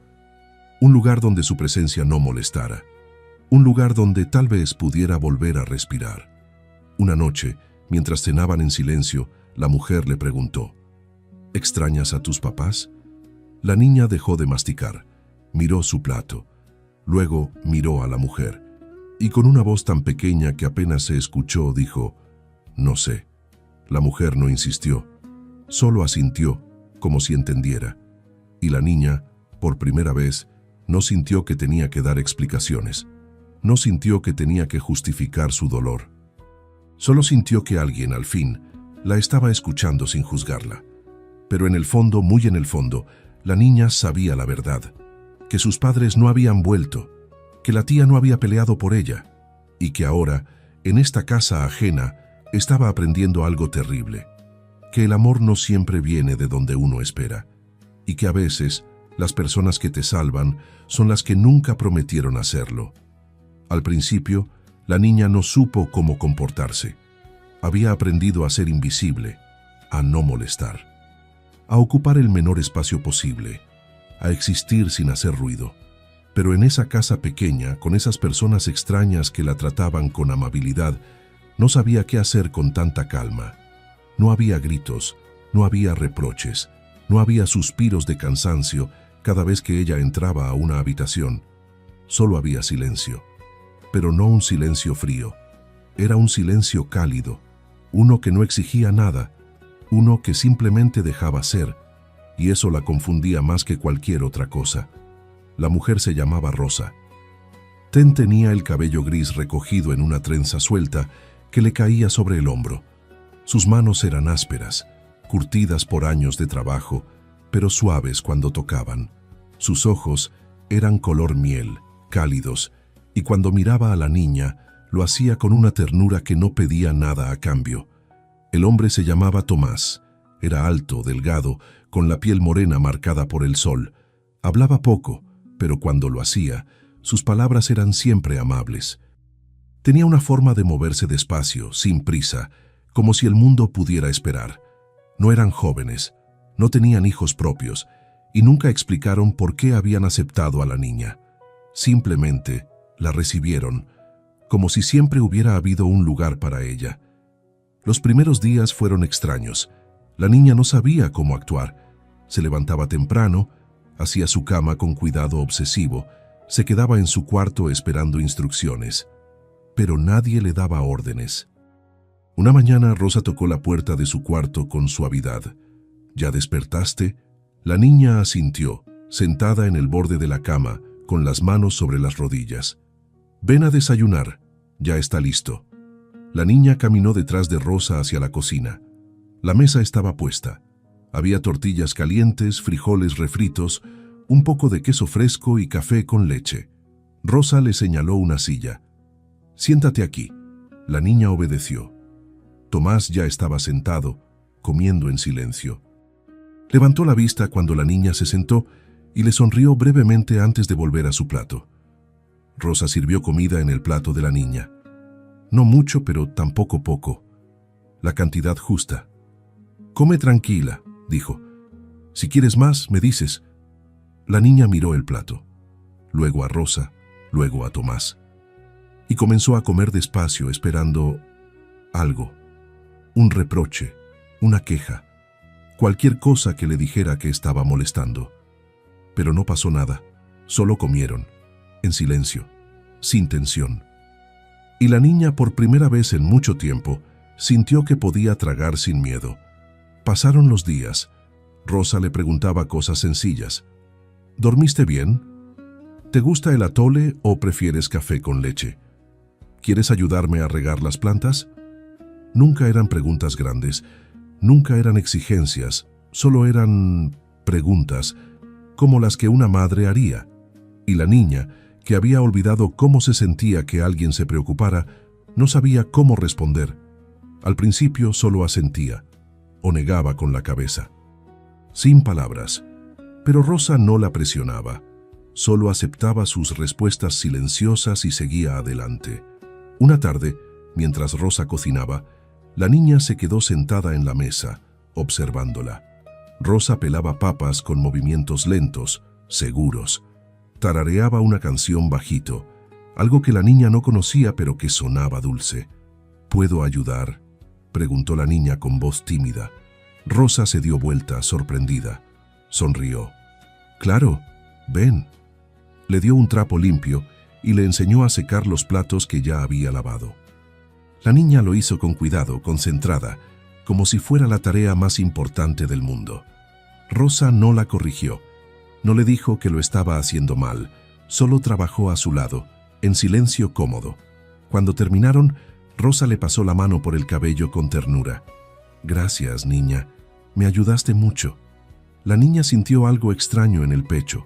un lugar donde su presencia no molestara, un lugar donde tal vez pudiera volver a respirar. Una noche, mientras cenaban en silencio, la mujer le preguntó, «¿Extrañas a tus papás?». La niña dejó de masticar, miró su plato, luego miró a la mujer, y con una voz tan pequeña que apenas se escuchó, dijo, «No sé». La mujer no insistió, solo asintió, como si entendiera, y la niña, por primera vez, no sintió que tenía que dar explicaciones, no sintió que tenía que justificar su dolor. Solo sintió que alguien, al fin, la estaba escuchando sin juzgarla. Pero en el fondo, muy en el fondo, la niña sabía la verdad, que sus padres no habían vuelto, que la tía no había peleado por ella, y que ahora, en esta casa ajena, estaba aprendiendo algo terrible, que el amor no siempre viene de donde uno espera, y que a veces las personas que te salvan son las que nunca prometieron hacerlo. Al principio, la niña no supo cómo comportarse. Había aprendido a ser invisible, a no molestar, a ocupar el menor espacio posible, a existir sin hacer ruido. Pero en esa casa pequeña, con esas personas extrañas que la trataban con amabilidad, no sabía qué hacer con tanta calma. No había gritos, no había reproches, no había suspiros de cansancio cada vez que ella entraba a una habitación. Solo había silencio, pero no un silencio frío. Era un silencio cálido, uno que no exigía nada, uno que simplemente dejaba ser, y eso la confundía más que cualquier otra cosa. La mujer se llamaba Rosa. Ten tenía el cabello gris recogido en una trenza suelta que le caía sobre el hombro. Sus manos eran ásperas, curtidas por años de trabajo, pero suaves cuando tocaban. Sus ojos eran color miel, cálidos, y cuando miraba a la niña, lo hacía con una ternura que no pedía nada a cambio. El hombre se llamaba Tomás. Era alto, delgado, con la piel morena marcada por el sol. Hablaba poco, pero cuando lo hacía, sus palabras eran siempre amables. Tenía una forma de moverse despacio, sin prisa, como si el mundo pudiera esperar. No eran jóvenes, no tenían hijos propios, y nunca explicaron por qué habían aceptado a la niña. Simplemente la recibieron, como si siempre hubiera habido un lugar para ella. Los primeros días fueron extraños. La niña no sabía cómo actuar. Se levantaba temprano, hacía su cama con cuidado obsesivo, se quedaba en su cuarto esperando instrucciones. Pero nadie le daba órdenes. Una mañana Rosa tocó la puerta de su cuarto con suavidad. ¿Ya despertaste? La niña asintió, sentada en el borde de la cama, con las manos sobre las rodillas. Ven a desayunar, ya está listo. La niña caminó detrás de Rosa hacia la cocina. La mesa estaba puesta. Había tortillas calientes, frijoles refritos, un poco de queso fresco y café con leche. Rosa le señaló una silla. Siéntate aquí. La niña obedeció. Tomás ya estaba sentado, comiendo en silencio. Levantó la vista cuando la niña se sentó y le sonrió brevemente antes de volver a su plato. Rosa sirvió comida en el plato de la niña. No mucho, pero tampoco poco. La cantidad justa. Come tranquila, dijo. Si quieres más, me dices. La niña miró el plato, luego a Rosa, luego a Tomás, y comenzó a comer despacio esperando algo, un reproche, una queja, cualquier cosa que le dijera que estaba molestando. Pero no pasó nada, solo comieron, en silencio, sin tensión. Y la niña, por primera vez en mucho tiempo, sintió que podía tragar sin miedo. Pasaron los días. Rosa le preguntaba cosas sencillas. ¿Dormiste bien? ¿Te gusta el atole o prefieres café con leche? ¿Quieres ayudarme a regar las plantas? Nunca eran preguntas grandes, nunca eran exigencias, solo eran preguntas, como las que una madre haría. Y la niña, que había olvidado cómo se sentía que alguien se preocupara, no sabía cómo responder. Al principio solo asentía, o negaba con la cabeza. Sin palabras. Pero Rosa no la presionaba, solo aceptaba sus respuestas silenciosas y seguía adelante. Una tarde, mientras Rosa cocinaba, la niña se quedó sentada en la mesa, observándola. Rosa pelaba papas con movimientos lentos, seguros. Tarareaba una canción bajito, algo que la niña no conocía pero que sonaba dulce. ¿Puedo ayudar?, preguntó la niña con voz tímida. Rosa se dio vuelta, sorprendida. Sonrió. «Claro, ven». Le dio un trapo limpio y le enseñó a secar los platos que ya había lavado. La niña lo hizo con cuidado, concentrada, como si fuera la tarea más importante del mundo. Rosa no la corrigió, no le dijo que lo estaba haciendo mal, solo trabajó a su lado, en silencio cómodo. Cuando terminaron, Rosa le pasó la mano por el cabello con ternura. «Gracias, niña, me ayudaste mucho». La niña sintió algo extraño en el pecho,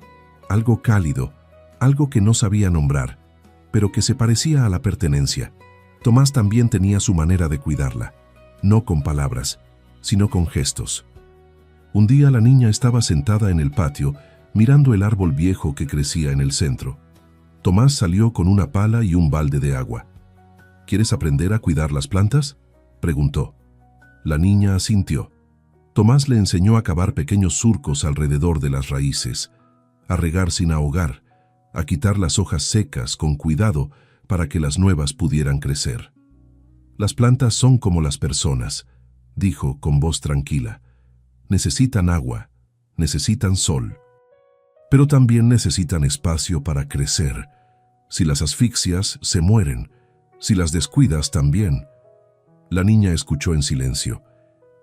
algo cálido, algo que no sabía nombrar, pero que se parecía a la pertenencia. Tomás también tenía su manera de cuidarla, no con palabras, sino con gestos. Un día la niña estaba sentada en el patio, mirando el árbol viejo que crecía en el centro. Tomás salió con una pala y un balde de agua. «¿Quieres aprender a cuidar las plantas?», preguntó. La niña asintió. Tomás le enseñó a cavar pequeños surcos alrededor de las raíces, a regar sin ahogar, a quitar las hojas secas con cuidado para que las nuevas pudieran crecer. «Las plantas son como las personas», dijo con voz tranquila. «Necesitan agua, necesitan sol, pero también necesitan espacio para crecer. Si las asfixias, se mueren. Si las descuidas, también». La niña escuchó en silencio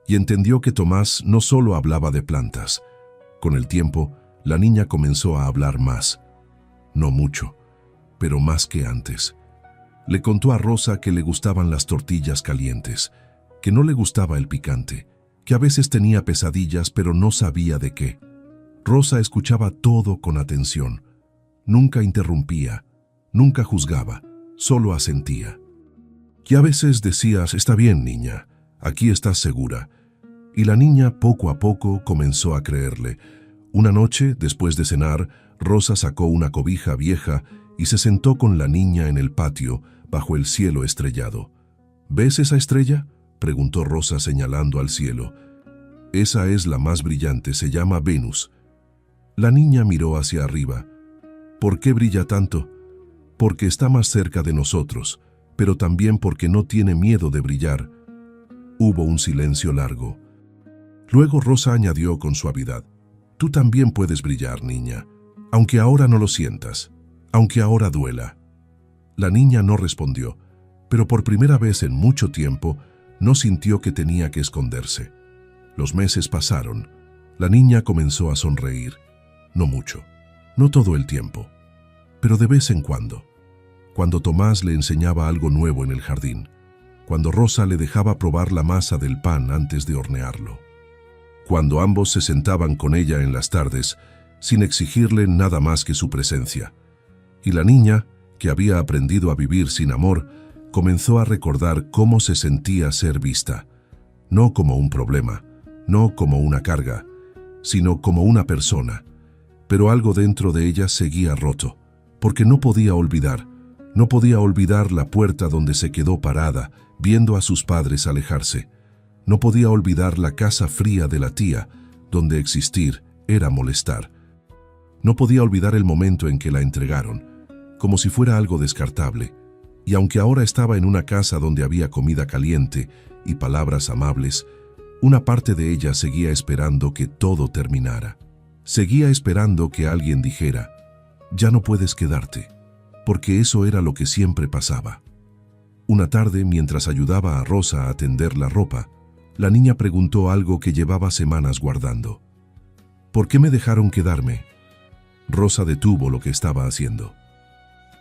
y entendió que Tomás no solo hablaba de plantas, Con el tiempo, la niña comenzó a hablar más. No mucho, pero más que antes. Le contó a Rosa que le gustaban las tortillas calientes, que no le gustaba el picante, que a veces tenía pesadillas pero no sabía de qué. Rosa escuchaba todo con atención. Nunca interrumpía, nunca juzgaba, solo asentía. Y a veces decías, está bien, niña, aquí estás segura. Y la niña poco a poco comenzó a creerle. Una noche, después de cenar, Rosa sacó una cobija vieja y se sentó con la niña en el patio, bajo el cielo estrellado. ¿Ves esa estrella?, preguntó Rosa señalando al cielo. Esa es la más brillante, se llama Venus. La niña miró hacia arriba. ¿Por qué brilla tanto? Porque está más cerca de nosotros, pero también porque no tiene miedo de brillar. Hubo un silencio largo. Luego Rosa añadió con suavidad, tú también puedes brillar, niña, aunque ahora no lo sientas, aunque ahora duela. La niña no respondió, pero por primera vez en mucho tiempo no sintió que tenía que esconderse. Los meses pasaron. La niña comenzó a sonreír. No mucho, no todo el tiempo, pero de vez en cuando. Cuando Tomás le enseñaba algo nuevo en el jardín, cuando Rosa le dejaba probar la masa del pan antes de hornearlo, cuando ambos se sentaban con ella en las tardes, sin exigirle nada más que su presencia. Y la niña, que había aprendido a vivir sin amor, comenzó a recordar cómo se sentía ser vista, no como un problema, no como una carga, sino como una persona. Pero algo dentro de ella seguía roto, porque no podía olvidar la puerta donde se quedó parada, viendo a sus padres alejarse. No podía olvidar la casa fría de la tía, donde existir era molestar. No podía olvidar el momento en que la entregaron, como si fuera algo descartable, y aunque ahora estaba en una casa donde había comida caliente y palabras amables, una parte de ella seguía esperando que todo terminara. Seguía esperando que alguien dijera, ya no puedes quedarte, porque eso era lo que siempre pasaba. Una tarde, mientras ayudaba a Rosa a tender la ropa, la niña preguntó algo que llevaba semanas guardando. ¿Por qué me dejaron quedarme? Rosa detuvo lo que estaba haciendo.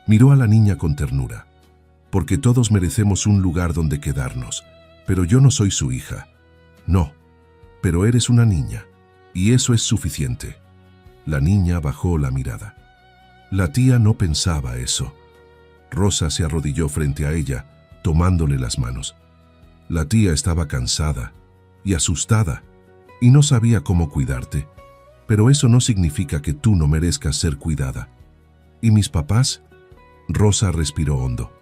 Miró a la niña con ternura. Porque todos merecemos un lugar donde quedarnos, pero yo no soy su hija. No, pero eres una niña, y eso es suficiente. La niña bajó la mirada. La tía no pensaba eso. Rosa se arrodilló frente a ella, tomándole las manos. La tía estaba cansada y asustada, y no sabía cómo cuidarte. Pero eso no significa que tú no merezcas ser cuidada. ¿Y mis papás? Rosa respiró hondo.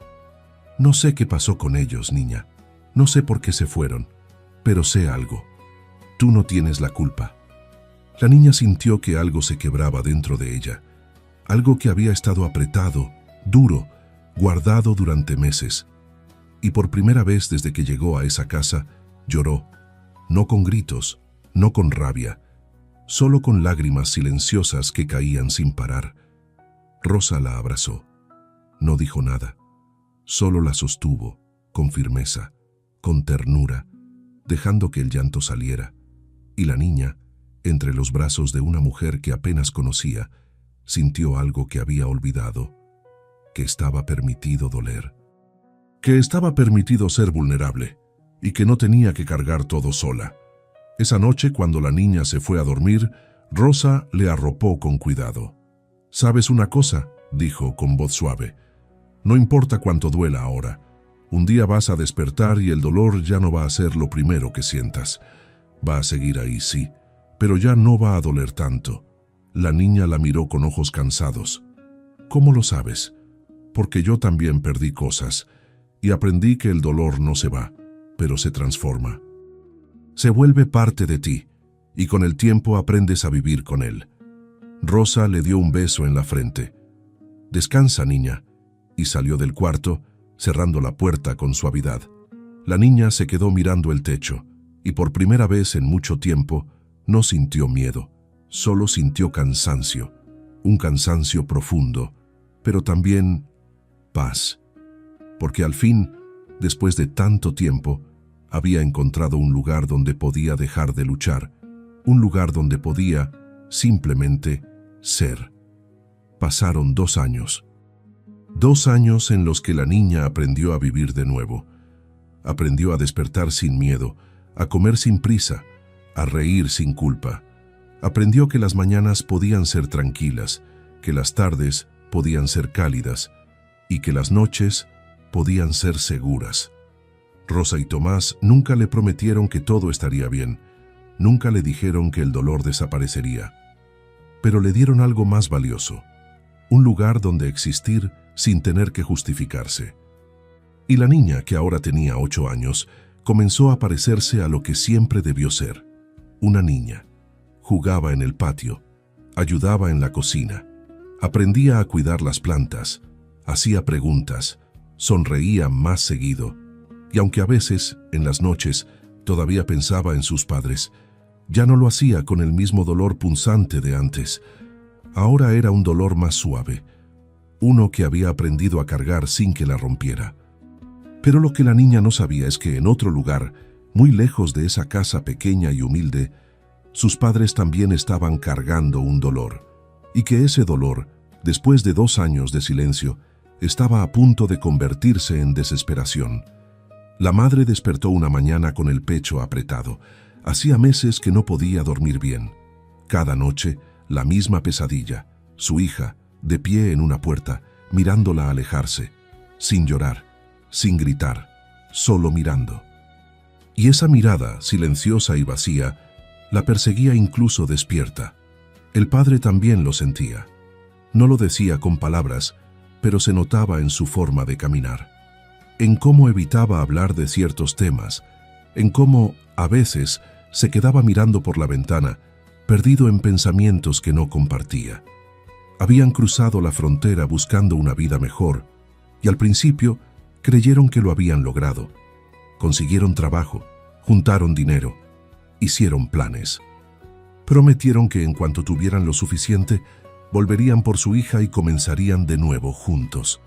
No sé qué pasó con ellos, niña. No sé por qué se fueron, pero sé algo. Tú no tienes la culpa. La niña sintió que algo se quebraba dentro de ella. Algo que había estado apretado, duro, guardado durante meses. Y por primera vez desde que llegó a esa casa, lloró. No con gritos, no con rabia, solo con lágrimas silenciosas que caían sin parar. Rosa la abrazó. No dijo nada. Solo la sostuvo, con firmeza, con ternura, dejando que el llanto saliera. Y la niña, entre los brazos de una mujer que apenas conocía, sintió algo que había olvidado, que estaba permitido doler, que estaba permitido ser vulnerable y que no tenía que cargar todo sola. Esa noche, cuando la niña se fue a dormir, Rosa le arropó con cuidado. «¿Sabes una cosa?», dijo con voz suave. «No importa cuánto duela ahora. Un día vas a despertar y el dolor ya no va a ser lo primero que sientas. Va a seguir ahí, sí, pero ya no va a doler tanto». La niña la miró con ojos cansados. «¿Cómo lo sabes?». «Porque yo también perdí cosas y aprendí que el dolor no se va, pero se transforma. Se vuelve parte de ti y con el tiempo aprendes a vivir con él». Rosa le dio un beso en la frente. «Descansa, niña», y salió del cuarto, cerrando la puerta con suavidad. La niña se quedó mirando el techo y por primera vez en mucho tiempo no sintió miedo, solo sintió cansancio, un cansancio profundo, pero también paz, porque al fin, después de tanto tiempo, había encontrado un lugar donde podía dejar de luchar, un lugar donde podía simplemente ser. Pasaron 2 años. 2 años en los que la niña aprendió a vivir de nuevo. Aprendió a despertar sin miedo, a comer sin prisa, a reír sin culpa. Aprendió que las mañanas podían ser tranquilas, que las tardes podían ser cálidas y que las noches podían ser seguras. Rosa y Tomás nunca le prometieron que todo estaría bien, nunca le dijeron que el dolor desaparecería, pero le dieron algo más valioso, un lugar donde existir sin tener que justificarse. Y la niña, que ahora tenía 8 años, comenzó a parecerse a lo que siempre debió ser, una niña. Jugaba en el patio, ayudaba en la cocina, aprendía a cuidar las plantas, hacía preguntas, sonreía más seguido, y aunque a veces, en las noches, todavía pensaba en sus padres, ya no lo hacía con el mismo dolor punzante de antes. Ahora era un dolor más suave, uno que había aprendido a cargar sin que la rompiera. Pero lo que la niña no sabía es que en otro lugar, muy lejos de esa casa pequeña y humilde, sus padres también estaban cargando un dolor, y que ese dolor, después de 2 años de silencio, estaba a punto de convertirse en desesperación. La madre despertó una mañana con el pecho apretado. Hacía meses que no podía dormir bien. Cada noche, la misma pesadilla, su hija, de pie en una puerta, mirándola alejarse, sin llorar, sin gritar, solo mirando. Y esa mirada, silenciosa y vacía, la perseguía incluso despierta. El padre también lo sentía. No lo decía con palabras, pero se notaba en su forma de caminar, en cómo evitaba hablar de ciertos temas, en cómo, a veces, se quedaba mirando por la ventana, perdido en pensamientos que no compartía. Habían cruzado la frontera buscando una vida mejor, y al principio creyeron que lo habían logrado. Consiguieron trabajo, juntaron dinero, hicieron planes. Prometieron que en cuanto tuvieran lo suficiente, volverían por su hija y comenzarían de nuevo juntos.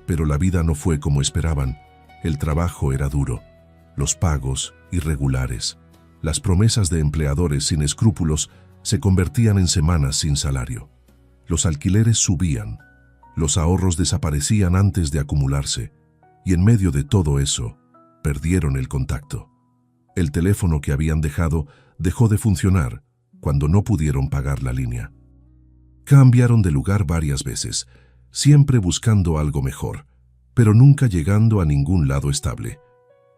Pero la vida no fue como esperaban. El trabajo era duro, los pagos irregulares. Las promesas de empleadores sin escrúpulos se convertían en semanas sin salario. Los alquileres subían, los ahorros desaparecían antes de acumularse, y en medio de todo eso, perdieron el contacto. El teléfono que habían dejado dejó de funcionar cuando no pudieron pagar la línea. Cambiaron de lugar varias veces, siempre buscando algo mejor, pero nunca llegando a ningún lado estable.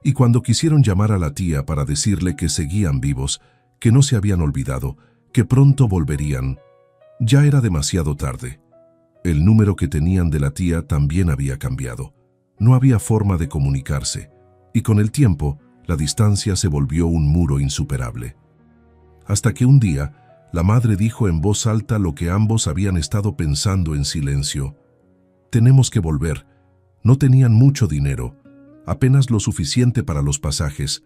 Y cuando quisieron llamar a la tía para decirle que seguían vivos, que no se habían olvidado, que pronto volverían, ya era demasiado tarde. El número que tenían de la tía también había cambiado. No había forma de comunicarse, y con el tiempo, la distancia se volvió un muro insuperable. Hasta que un día, la madre dijo en voz alta lo que ambos habían estado pensando en silencio. «Tenemos que volver». No tenían mucho dinero, apenas lo suficiente para los pasajes.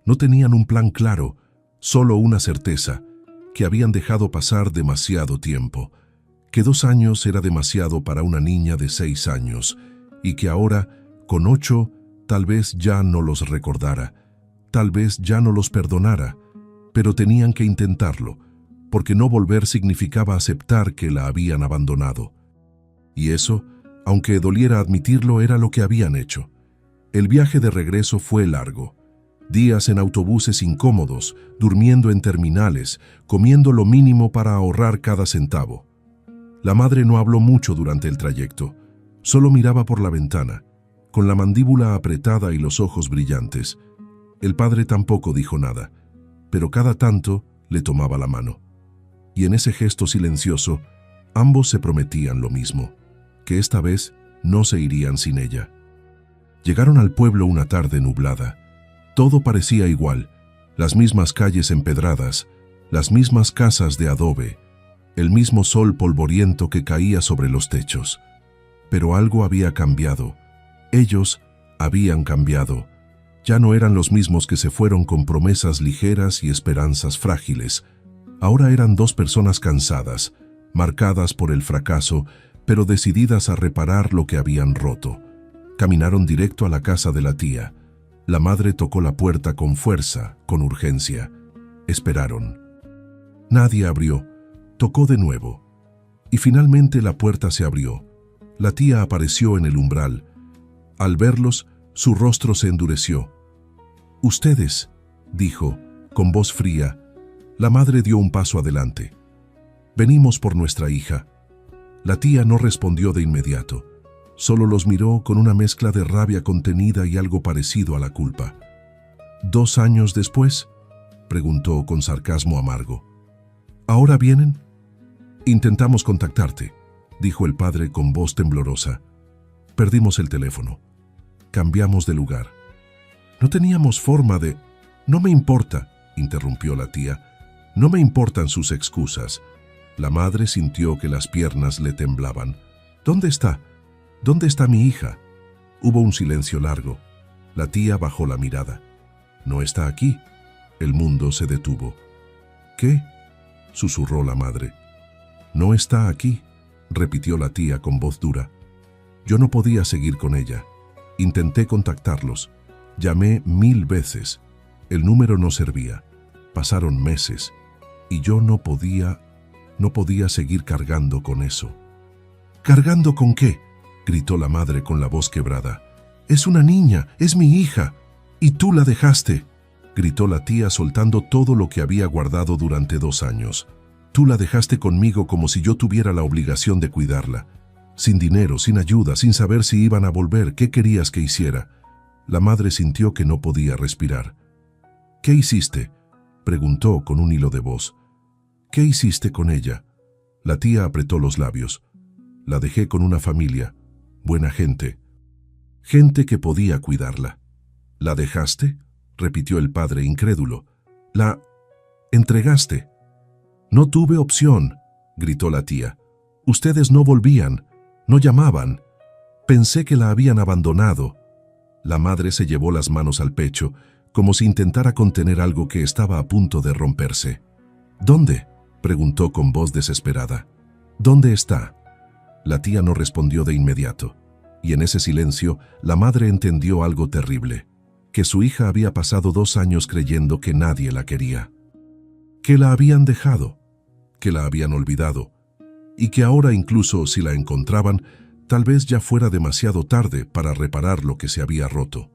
No tenían un plan claro, solo una certeza, que habían dejado pasar demasiado tiempo, que 2 años era demasiado para una niña de 6 años, y que ahora, con 8, tal vez ya no los recordara, tal vez ya no los perdonara, pero tenían que intentarlo, porque no volver significaba aceptar que la habían abandonado. Y eso, aunque doliera admitirlo, era lo que habían hecho. El viaje de regreso fue largo. Días en autobuses incómodos, durmiendo en terminales, comiendo lo mínimo para ahorrar cada centavo. La madre no habló mucho durante el trayecto, solo miraba por la ventana, con la mandíbula apretada y los ojos brillantes. El padre tampoco dijo nada, pero cada tanto le tomaba la mano. Y en ese gesto silencioso, ambos se prometían lo mismo, que esta vez no se irían sin ella. Llegaron al pueblo una tarde nublada. Todo parecía igual, las mismas calles empedradas, las mismas casas de adobe, el mismo sol polvoriento que caía sobre los techos. Pero algo había cambiado. Ellos habían cambiado. Ya no eran los mismos que se fueron con promesas ligeras y esperanzas frágiles. Ahora eran 2 personas cansadas, marcadas por el fracaso, pero decididas a reparar lo que habían roto. Caminaron directo a la casa de la tía. La madre tocó la puerta con fuerza, con urgencia. Esperaron. Nadie abrió. Tocó de nuevo, y finalmente la puerta se abrió. La tía apareció en el umbral. Al verlos, su rostro se endureció. «Ustedes», dijo, con voz fría. La madre dio un paso adelante. «Venimos por nuestra hija». La tía no respondió de inmediato. Solo los miró con una mezcla de rabia contenida y algo parecido a la culpa. «¿2 años después?», preguntó con sarcasmo amargo. «¿Ahora vienen?». «Intentamos contactarte», dijo el padre con voz temblorosa. «Perdimos el teléfono. Cambiamos de lugar. No teníamos forma de...». «No me importa», interrumpió la tía. «No me importan sus excusas». La madre sintió que las piernas le temblaban. «¿Dónde está? ¿Dónde está mi hija?». Hubo un silencio largo. La tía bajó la mirada. «No está aquí». El mundo se detuvo. «¿Qué?», susurró la madre. «No está aquí», repitió la tía con voz dura. «Yo no podía seguir con ella. Intenté contactarlos. Llamé 1000 veces. El número no servía. Pasaron meses. Y yo no podía seguir cargando con eso». «¿Cargando con qué?», gritó la madre con la voz quebrada. «Es una niña, es mi hija. Y tú la dejaste», gritó la tía soltando todo lo que había guardado durante 2 años. «Tú la dejaste conmigo como si yo tuviera la obligación de cuidarla. Sin dinero, sin ayuda, sin saber si iban a volver. ¿Qué querías que hiciera?». La madre sintió que no podía respirar. «¿Qué hiciste?», preguntó con un hilo de voz. «¿Qué hiciste con ella?». La tía apretó los labios. «La dejé con una familia. Buena gente. Gente que podía cuidarla». «¿La dejaste?», repitió el padre incrédulo. «La entregaste». «No tuve opción», gritó la tía. «Ustedes no volvían, no llamaban. Pensé que la habían abandonado». La madre se llevó las manos al pecho, como si intentara contener algo que estaba a punto de romperse. «¿Dónde?», preguntó con voz desesperada. «¿Dónde está?». La tía no respondió de inmediato, y en ese silencio la madre entendió algo terrible, que su hija había pasado 2 años creyendo que nadie la quería, que la habían dejado, que la habían olvidado, y que ahora incluso si la encontraban, tal vez ya fuera demasiado tarde para reparar lo que se había roto.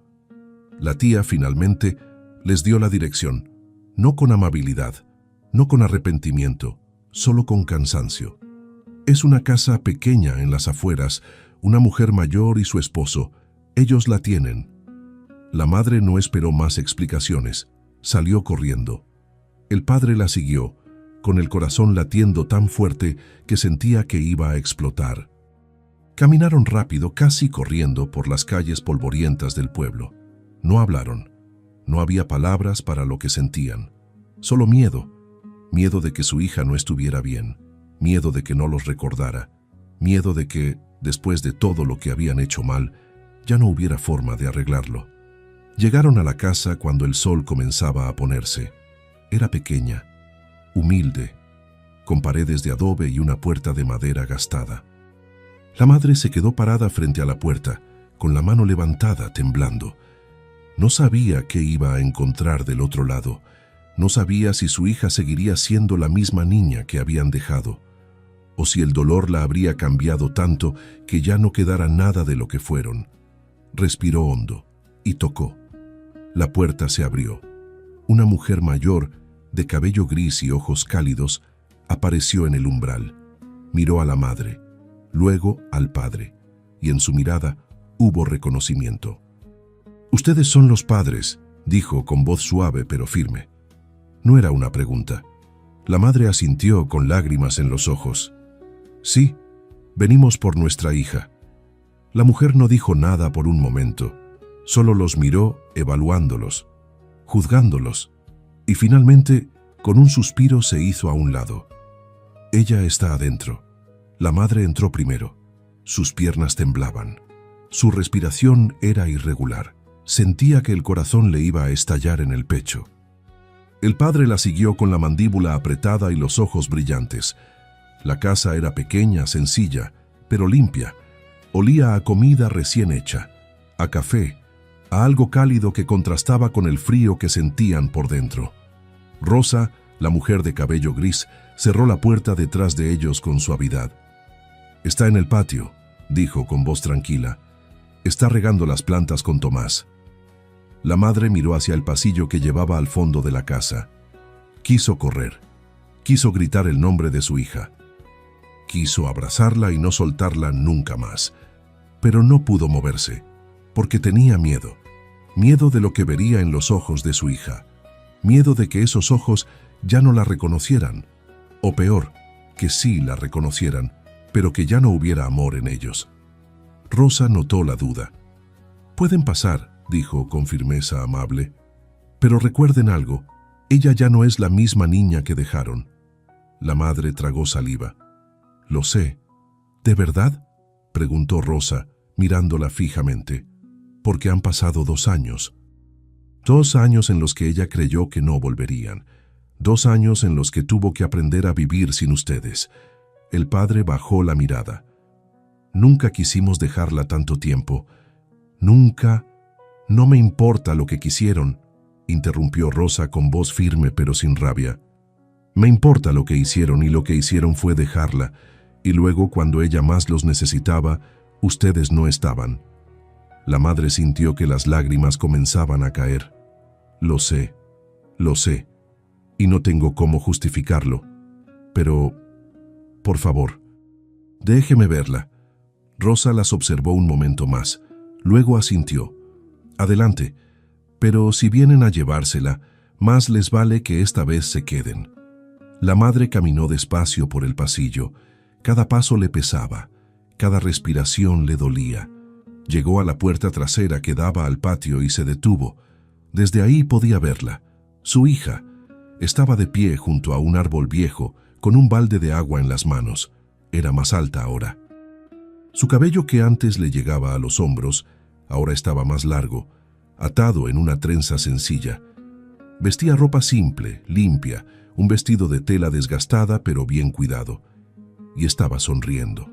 La tía finalmente les dio la dirección, no con amabilidad, no con arrepentimiento, solo con cansancio. «Es una casa pequeña en las afueras, una mujer mayor y su esposo. Ellos la tienen». La madre no esperó más explicaciones. Salió corriendo. El padre la siguió, con el corazón latiendo tan fuerte que sentía que iba a explotar. Caminaron rápido, casi corriendo, por las calles polvorientas del pueblo. No hablaron. No había palabras para lo que sentían. Solo miedo. Miedo de que su hija no estuviera bien. Miedo de que no los recordara. Miedo de que, después de todo lo que habían hecho mal, ya no hubiera forma de arreglarlo. Llegaron a la casa cuando el sol comenzaba a ponerse. Era pequeña, humilde, con paredes de adobe y una puerta de madera gastada. La madre se quedó parada frente a la puerta, con la mano levantada, temblando. No sabía qué iba a encontrar del otro lado. No sabía si su hija seguiría siendo la misma niña que habían dejado, o si el dolor la habría cambiado tanto que ya no quedara nada de lo que fueron. Respiró hondo y tocó. La puerta se abrió. Una mujer mayor, de cabello gris y ojos cálidos, apareció en el umbral. Miró a la madre, luego al padre, y en su mirada hubo reconocimiento. «Ustedes son los padres», dijo con voz suave pero firme. No era una pregunta. La madre asintió con lágrimas en los ojos. «Sí, venimos por nuestra hija». La mujer no dijo nada por un momento, solo los miró evaluándolos, juzgándolos, y finalmente, con un suspiro, se hizo a un lado. «Ella está adentro». La madre entró primero. Sus piernas temblaban. Su respiración era irregular. Sentía que el corazón le iba a estallar en el pecho. El padre la siguió con la mandíbula apretada y los ojos brillantes. La casa era pequeña, sencilla, pero limpia. Olía a comida recién hecha, a café, a algo cálido que contrastaba con el frío que sentían por dentro. Rosa La mujer de cabello gris cerró la puerta detrás de ellos con suavidad. «Está en el patio», dijo con voz tranquila. «Está regando las plantas con Tomás». La madre miró hacia el pasillo que llevaba al fondo de la casa. Quiso correr. Quiso gritar el nombre de su hija. Quiso abrazarla y no soltarla nunca más. Pero no pudo moverse, porque tenía miedo. Miedo de lo que vería en los ojos de su hija. Miedo de que esos ojos ya no la reconocieran. O peor, que sí la reconocieran, pero que ya no hubiera amor en ellos. Rosa notó la duda. «Pueden pasar», dijo con firmeza amable. «Pero recuerden algo, ella ya no es la misma niña que dejaron». La madre tragó saliva. «Lo sé». «¿De verdad?», preguntó Rosa, mirándola fijamente. «Porque han pasado 2 años». 2 años en los que ella creyó que no volverían. 2 años en los que tuvo que aprender a vivir sin ustedes. El padre bajó la mirada. «Nunca quisimos dejarla tanto tiempo. Nunca. No me importa lo que quisieron», interrumpió Rosa con voz firme pero sin rabia. «Me importa lo que hicieron, y lo que hicieron fue dejarla, y luego cuando ella más los necesitaba, ustedes no estaban». La madre sintió que las lágrimas comenzaban a caer. Lo sé, y no tengo cómo justificarlo. Pero, por favor, déjeme verla». Rosa las observó un momento más, luego asintió. «Adelante, pero si vienen a llevársela, más les vale que esta vez se queden». La madre caminó despacio por el pasillo. Cada paso le pesaba, cada respiración le dolía. Llegó a la puerta trasera que daba al patio y se detuvo. Desde ahí podía verla. Su hija estaba de pie junto a un árbol viejo, con un balde de agua en las manos. Era más alta ahora. Su cabello, que antes le llegaba a los hombros, ahora estaba más largo, atado en una trenza sencilla. Vestía ropa simple, limpia, un vestido de tela desgastada pero bien cuidado. Y estaba sonriendo.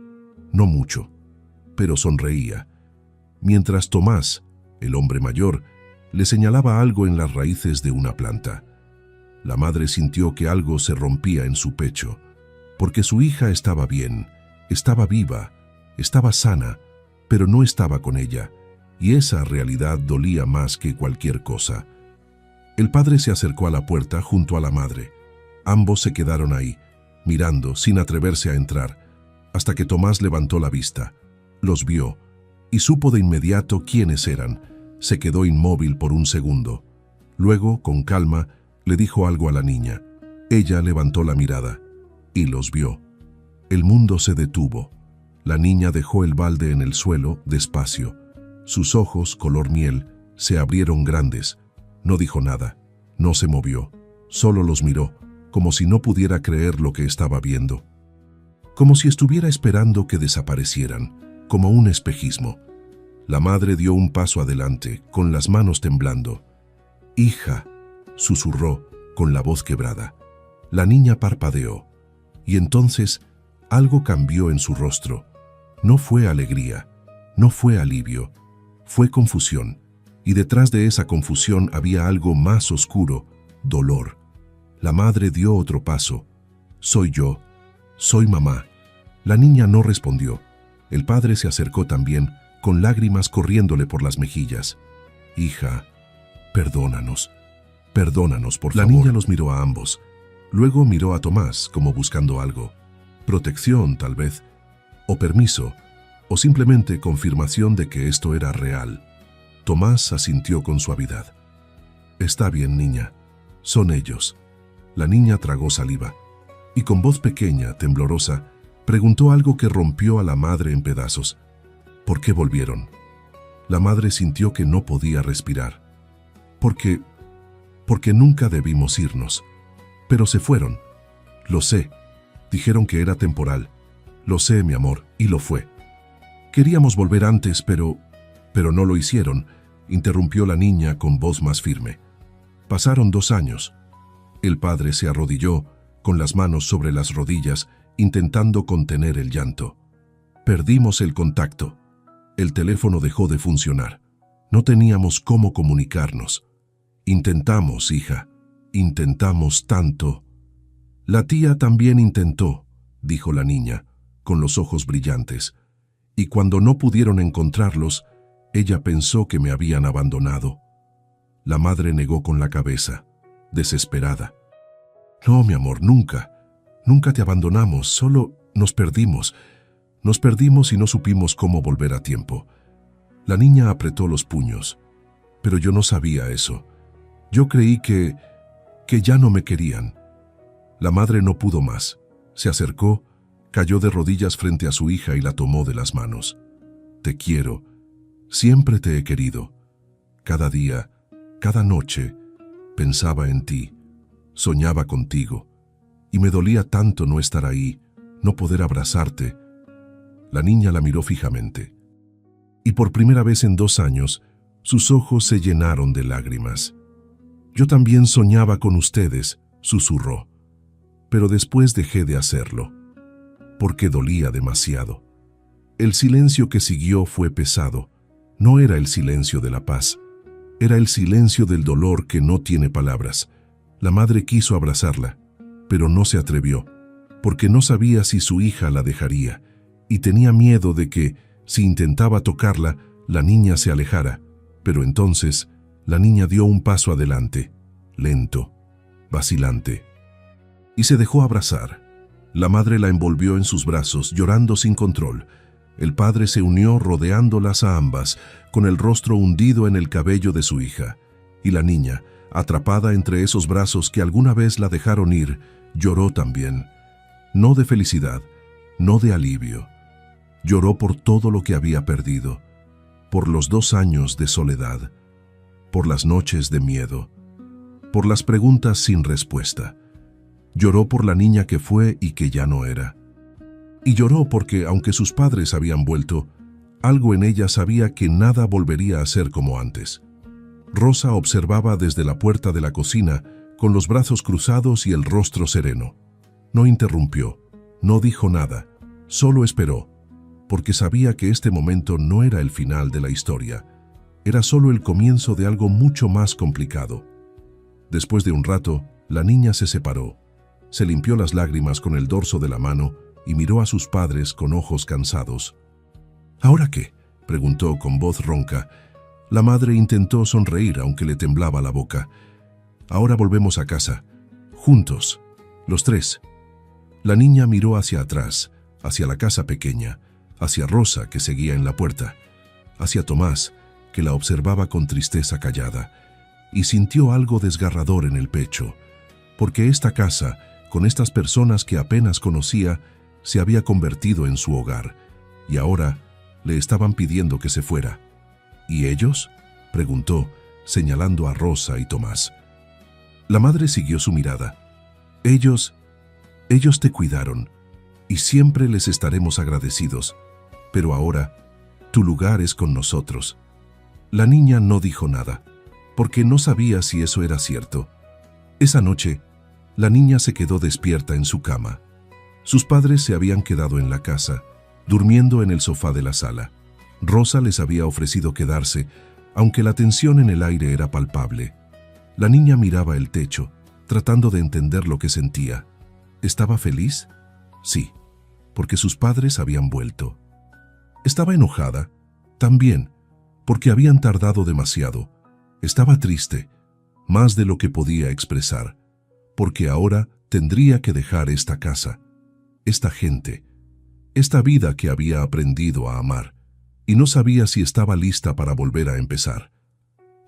No mucho, pero sonreía. Mientras Tomás, el hombre mayor, le señalaba algo en las raíces de una planta. La madre sintió que algo se rompía en su pecho, porque su hija estaba bien, estaba viva, estaba sana, pero no estaba con ella, y esa realidad dolía más que cualquier cosa. El padre se acercó a la puerta junto a la madre. Ambos se quedaron ahí, mirando sin atreverse a entrar, hasta que Tomás levantó la vista. Los vio y supo de inmediato quiénes eran. Se quedó inmóvil por un segundo. Luego, con calma, le dijo algo a la niña. Ella levantó la mirada y los vio. El mundo se detuvo. La niña dejó el balde en el suelo despacio. Sus ojos, color miel, se abrieron grandes. No dijo nada, no se movió, solo los miró, como si no pudiera creer lo que estaba viendo. Como si estuviera esperando que desaparecieran, como un espejismo. La madre dio un paso adelante, con las manos temblando. «Hija», susurró, con la voz quebrada. La niña parpadeó, y entonces algo cambió en su rostro. No fue alegría, no fue alivio, fue confusión, y detrás de esa confusión había algo más oscuro, dolor. La madre dio otro paso. «Soy yo, soy mamá». La niña no respondió. El padre se acercó también, con lágrimas corriéndole por las mejillas. «Hija, perdónanos, perdónanos, por favor». La niña los miró a ambos. Luego miró a Tomás como buscando algo. Protección, tal vez, o permiso, o simplemente confirmación de que esto era real. Tomás asintió con suavidad. «Está bien, niña. Son ellos». La niña tragó saliva y con voz pequeña, temblorosa, preguntó algo que rompió a la madre en pedazos. «¿Por qué volvieron?». La madre sintió que no podía respirar. Porque nunca debimos irnos. Pero se fueron. Lo sé. Dijeron que era temporal. Lo sé, mi amor, y lo fue. Queríamos volver antes, pero no lo hicieron», interrumpió la niña con voz más firme. «Pasaron 2 años». El padre se arrodilló, con las manos sobre las rodillas, intentando contener el llanto. «Perdimos el contacto. El teléfono dejó de funcionar. No teníamos cómo comunicarnos. Intentamos, hija. Intentamos tanto». La tía también intentó, dijo la niña, con los ojos brillantes, y cuando no pudieron encontrarlos, ella pensó que me habían abandonado. La madre negó con la cabeza, desesperada. No, mi amor, nunca. Nunca te abandonamos, solo nos perdimos. Nos perdimos y no supimos cómo volver a tiempo. La niña apretó los puños, pero yo no sabía eso. Yo creí que ya no me querían. La madre no pudo más. Se acercó, cayó de rodillas frente a su hija y la tomó de las manos. Te quiero. Siempre te he querido. Cada día, cada noche, pensaba en ti. Soñaba contigo. Y me dolía tanto no estar ahí, no poder abrazarte. La niña la miró fijamente. Y por primera vez en 2 años, sus ojos se llenaron de lágrimas. Yo también soñaba con ustedes, susurró. Pero después dejé de hacerlo, porque dolía demasiado. El silencio que siguió fue pesado. No era el silencio de la paz, era el silencio del dolor que no tiene palabras. La madre quiso abrazarla, pero no se atrevió, porque no sabía si su hija la dejaría, y tenía miedo de que, si intentaba tocarla, la niña se alejara. Pero entonces, la niña dio un paso adelante, lento, vacilante, y se dejó abrazar. La madre la envolvió en sus brazos, llorando sin control. El padre se unió rodeándolas a ambas, con el rostro hundido en el cabello de su hija. Y la niña, atrapada entre esos brazos que alguna vez la dejaron ir, lloró también. No de felicidad, no de alivio. Lloró por todo lo que había perdido, por los 2 años de soledad, por las noches de miedo, por las preguntas sin respuesta. Lloró por la niña que fue y que ya no era. Y lloró porque, aunque sus padres habían vuelto, algo en ella sabía que nada volvería a ser como antes. Rosa observaba desde la puerta de la cocina, con los brazos cruzados y el rostro sereno. No interrumpió, no dijo nada, solo esperó, porque sabía que este momento no era el final de la historia, era solo el comienzo de algo mucho más complicado. Después de un rato, la niña se separó, se limpió las lágrimas con el dorso de la mano y miró a sus padres con ojos cansados. ¿Ahora qué?, preguntó con voz ronca. La madre intentó sonreír aunque le temblaba la boca. Ahora volvemos a casa, juntos, los 3. La niña miró hacia atrás, hacia la casa pequeña, hacia Rosa, que seguía en la puerta, hacia Tomás, que la observaba con tristeza callada, y sintió algo desgarrador en el pecho, porque esta casa, con estas personas que apenas conocía, se había convertido en su hogar, y ahora le estaban pidiendo que se fuera. ¿Y ellos?, preguntó, señalando a Rosa y Tomás. La madre siguió su mirada. Ellos te cuidaron, y siempre les estaremos agradecidos, pero ahora, tu lugar es con nosotros. La niña no dijo nada, porque no sabía si eso era cierto. Esa noche, la niña se quedó despierta en su cama. Sus padres se habían quedado en la casa, durmiendo en el sofá de la sala. Rosa les había ofrecido quedarse, aunque la tensión en el aire era palpable. La niña miraba el techo, tratando de entender lo que sentía. ¿Estaba feliz? Sí, porque sus padres habían vuelto. ¿Estaba enojada? También, porque habían tardado demasiado. Estaba triste, más de lo que podía expresar, porque ahora tendría que dejar esta casa, esta gente, esta vida que había aprendido a amar, y no sabía si estaba lista para volver a empezar.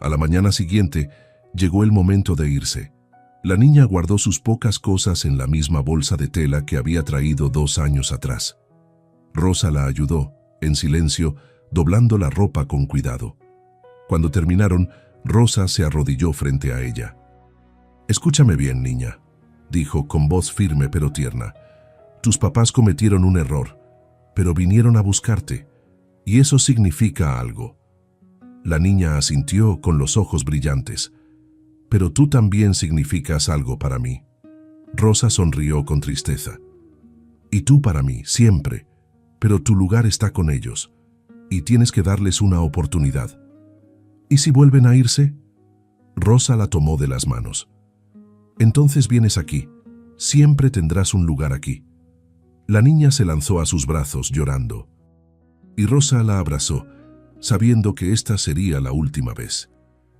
A la mañana siguiente, llegó el momento de irse. La niña guardó sus pocas cosas en la misma bolsa de tela que había traído 2 años atrás. Rosa la ayudó, en silencio, doblando la ropa con cuidado. Cuando terminaron, Rosa se arrodilló frente a ella. «Escúchame bien, niña», dijo con voz firme pero tierna. «Tus papás cometieron un error, pero vinieron a buscarte, y eso significa algo». La niña asintió con los ojos brillantes. «Pero tú también significas algo para mí». Rosa sonrió con tristeza. «Y tú para mí, siempre, pero tu lugar está con ellos, y tienes que darles una oportunidad». «¿Y si vuelven a irse?». Rosa la tomó de las manos. «Entonces vienes aquí, Siempre tendrás un lugar aquí. La niña se lanzó a sus brazos llorando, y Rosa la abrazó, sabiendo que esta sería la última vez.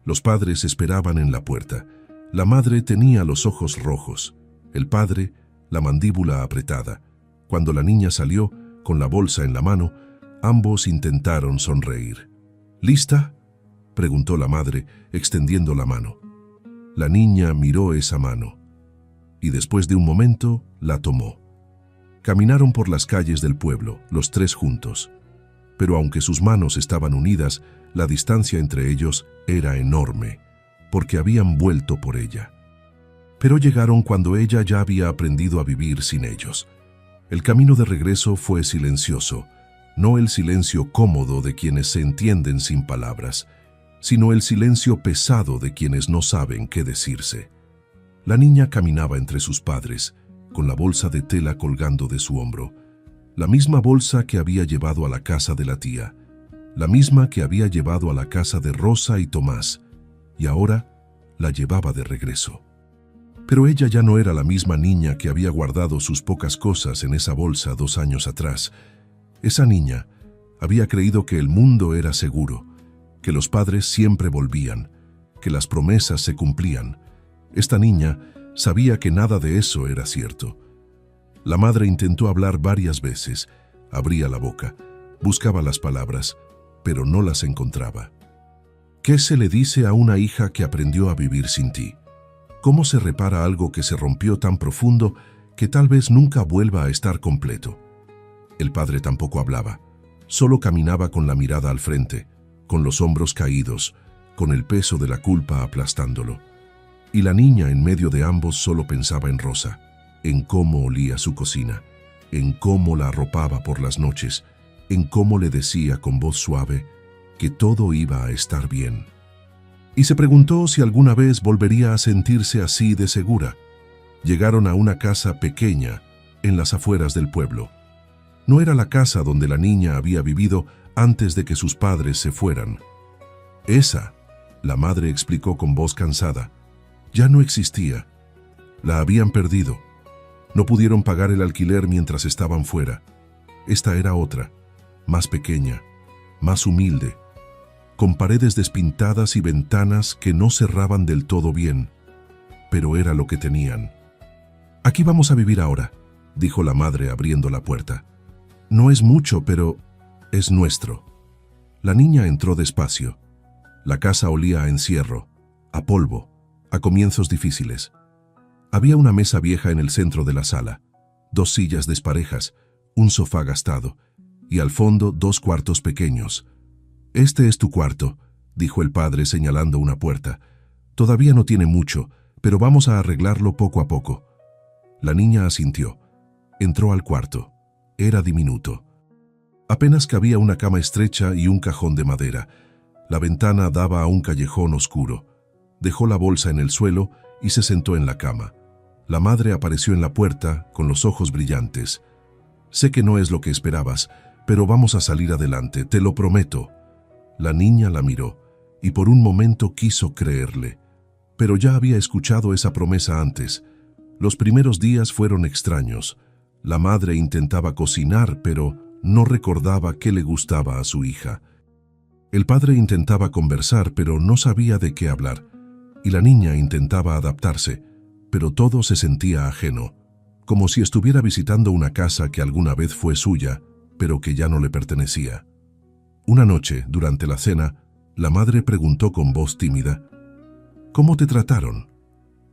Los padres esperaban en la puerta. La madre tenía los ojos rojos, el padre la mandíbula apretada. Cuando la niña salió, con la bolsa en la mano, ambos intentaron sonreír. ¿Lista?, preguntó la madre, extendiendo la mano. La niña miró esa mano, y después de un momento, la tomó. Caminaron por las calles del pueblo, los tres juntos. Pero aunque sus manos estaban unidas, la distancia entre ellos era enorme, porque habían vuelto por ella. Pero llegaron cuando ella ya había aprendido a vivir sin ellos. El camino de regreso fue silencioso, no el silencio cómodo de quienes se entienden sin palabras, sino el silencio pesado de quienes no saben qué decirse. La niña caminaba entre sus padres, con la bolsa de tela colgando de su hombro, la misma bolsa que había llevado a la casa de la tía, la misma que había llevado a la casa de Rosa y Tomás, y ahora la llevaba de regreso. Pero ella ya no era la misma niña que había guardado sus pocas cosas en esa bolsa 2 años atrás. Esa niña había creído que el mundo era seguro, que los padres siempre volvían, que las promesas se cumplían. Esta niña sabía que nada de eso era cierto. La madre intentó hablar varias veces, abría la boca, buscaba las palabras, pero no las encontraba. ¿Qué se le dice a una hija que aprendió a vivir sin ti? ¿Cómo se repara algo que se rompió tan profundo que tal vez nunca vuelva a estar completo? El padre tampoco hablaba, solo caminaba con la mirada al frente, con los hombros caídos, con el peso de la culpa aplastándolo. Y la niña en medio de ambos solo pensaba en Rosa, en cómo olía su cocina, en cómo la arropaba por las noches, en cómo le decía con voz suave que todo iba a estar bien. Y se preguntó si alguna vez volvería a sentirse así de segura. Llegaron a una casa pequeña en las afueras del pueblo. No era la casa donde la niña había vivido antes de que sus padres se fueran. Esa, la madre explicó con voz cansada, ya no existía. La habían perdido. No pudieron pagar el alquiler mientras estaban fuera. Esta era otra, más pequeña, más humilde, con paredes despintadas y ventanas que no cerraban del todo bien, pero era lo que tenían. «Aquí vamos a vivir ahora», dijo la madre abriendo la puerta. «No es mucho, pero es nuestro». La niña entró despacio. La casa olía a encierro, a polvo, a comienzos difíciles. Había una mesa vieja en el centro de la sala, 2 sillas desparejas, un sofá gastado, y al fondo 2 cuartos pequeños. «Este es tu cuarto», dijo el padre señalando una puerta. «Todavía no tiene mucho, pero vamos a arreglarlo poco a poco». La niña asintió. Entró al cuarto. Era diminuto. Apenas cabía una cama estrecha y un cajón de madera. La ventana daba a un callejón oscuro. Dejó la bolsa en el suelo y se sentó en la cama. La madre apareció en la puerta con los ojos brillantes. «Sé que no es lo que esperabas, pero vamos a salir adelante, te lo prometo». La niña la miró y por un momento quiso creerle. Pero ya había escuchado esa promesa antes. Los primeros días fueron extraños. La madre intentaba cocinar, pero no recordaba qué le gustaba a su hija. El padre intentaba conversar, pero no sabía de qué hablar. Y la niña intentaba adaptarse, pero todo se sentía ajeno, como si estuviera visitando una casa que alguna vez fue suya, pero que ya no le pertenecía. Una noche, durante la cena, la madre preguntó con voz tímida, «¿Cómo te trataron?»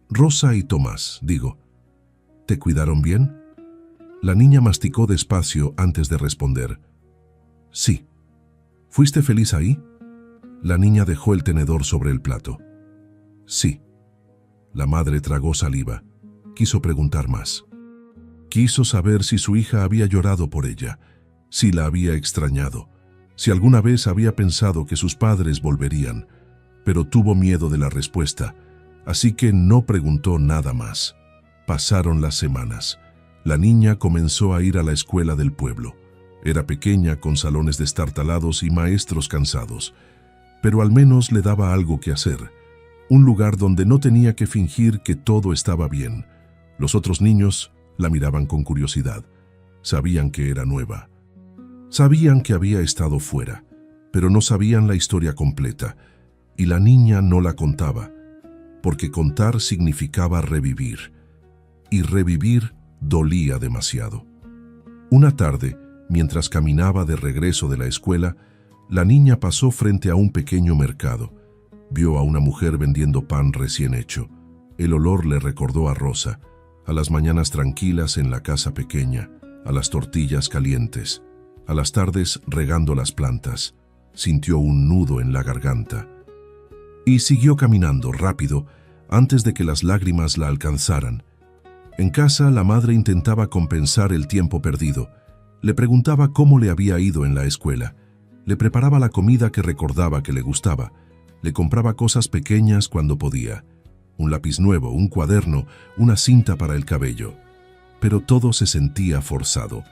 «Rosa y Tomás, digo». «¿Te cuidaron bien?» La niña masticó despacio antes de responder. «Sí». «¿Fuiste feliz ahí?» La niña dejó el tenedor sobre el plato. «Sí». La madre tragó saliva. Quiso preguntar más. Quiso saber si su hija había llorado por ella, si la había extrañado, si alguna vez había pensado que sus padres volverían, pero tuvo miedo de la respuesta, así que no preguntó nada más. Pasaron las semanas. La niña comenzó a ir a la escuela del pueblo. Era pequeña, con salones destartalados y maestros cansados, pero al menos le daba algo que hacer, un lugar donde no tenía que fingir que todo estaba bien. Los otros niños la miraban con curiosidad. Sabían que era nueva. Sabían que había estado fuera, pero no sabían la historia completa, y la niña no la contaba, porque contar significaba revivir, y revivir dolía demasiado. Una tarde, mientras caminaba de regreso de la escuela, la niña pasó frente a un pequeño mercado. Vio a una mujer vendiendo pan recién hecho. El olor le recordó a Rosa, a las mañanas tranquilas en la casa pequeña, a las tortillas calientes, a las tardes regando las plantas. Sintió un nudo en la garganta. Y siguió caminando rápido antes de que las lágrimas la alcanzaran. En casa, la madre intentaba compensar el tiempo perdido. Le preguntaba cómo le había ido en la escuela. Le preparaba la comida que recordaba que le gustaba. Le compraba cosas pequeñas cuando podía. Un lápiz nuevo, un cuaderno, una cinta para el cabello. Pero todo se sentía forzado,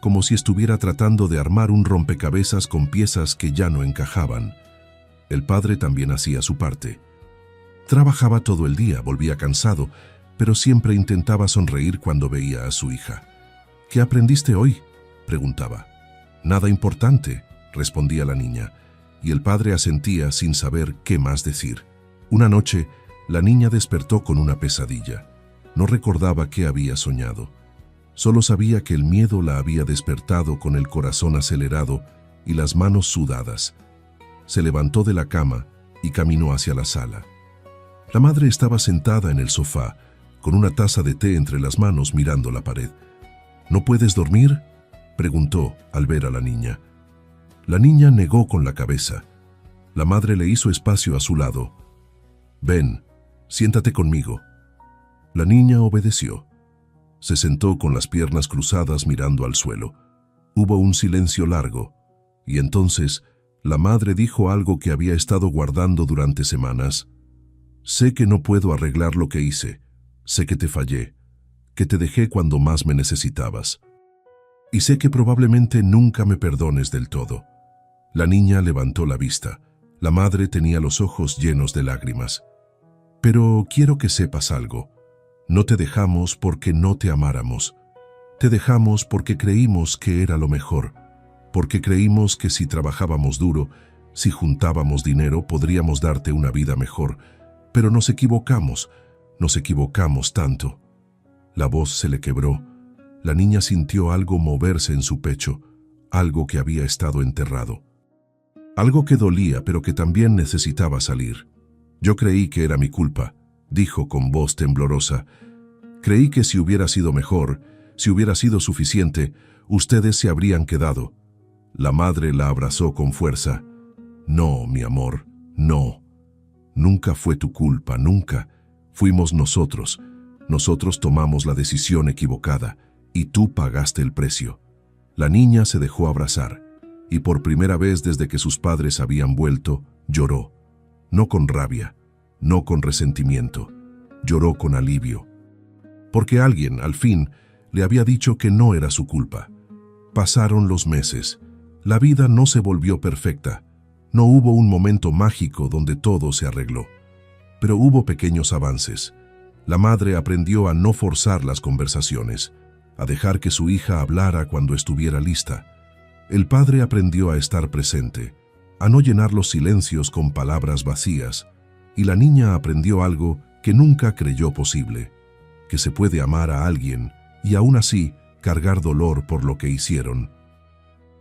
como si estuviera tratando de armar un rompecabezas con piezas que ya no encajaban. El padre también hacía su parte. Trabajaba todo el día, volvía cansado, pero siempre intentaba sonreír cuando veía a su hija. «¿Qué aprendiste hoy?», preguntaba. «Nada importante», respondía la niña, y el padre asentía sin saber qué más decir. Una noche, la niña despertó con una pesadilla. No recordaba qué había soñado. Solo sabía que el miedo la había despertado con el corazón acelerado y las manos sudadas. Se levantó de la cama y caminó hacia la sala. La madre estaba sentada en el sofá, con una taza de té entre las manos mirando la pared. «¿No puedes dormir?», preguntó al ver a la niña. La niña negó con la cabeza. La madre le hizo espacio a su lado. «Ven, siéntate conmigo». La niña obedeció. Se sentó con las piernas cruzadas mirando al suelo. Hubo un silencio largo, y entonces la madre dijo algo que había estado guardando durante semanas. «Sé que no puedo arreglar lo que hice. Sé que te fallé, que te dejé cuando más me necesitabas. Y sé que probablemente nunca me perdones del todo». La niña levantó la vista. La madre tenía los ojos llenos de lágrimas. «Pero quiero que sepas algo. No te dejamos porque no te amáramos. Te dejamos porque creímos que era lo mejor, porque creímos que si trabajábamos duro, si juntábamos dinero, podríamos darte una vida mejor. Pero nos equivocamos tanto». La voz se le quebró. La niña sintió algo moverse en su pecho, algo que había estado enterrado. Algo que dolía, pero que también necesitaba salir. «Yo creí que era mi culpa», dijo con voz temblorosa. «Creí que si hubiera sido mejor, si hubiera sido suficiente, ustedes se habrían quedado». La madre la abrazó con fuerza. «No, mi amor, no. Nunca fue tu culpa, nunca. Fuimos nosotros. Nosotros tomamos la decisión equivocada y tú pagaste el precio». La niña se dejó abrazar y por primera vez desde que sus padres habían vuelto, lloró. No con rabia, no con resentimiento. Lloró con alivio. Porque alguien, al fin, le había dicho que no era su culpa. Pasaron los meses. La vida no se volvió perfecta. No hubo un momento mágico donde todo se arregló. Pero hubo pequeños avances. La madre aprendió a no forzar las conversaciones, a dejar que su hija hablara cuando estuviera lista. El padre aprendió a estar presente, a no llenar los silencios con palabras vacías, y la niña aprendió algo que nunca creyó posible, que se puede amar a alguien y aún así cargar dolor por lo que hicieron.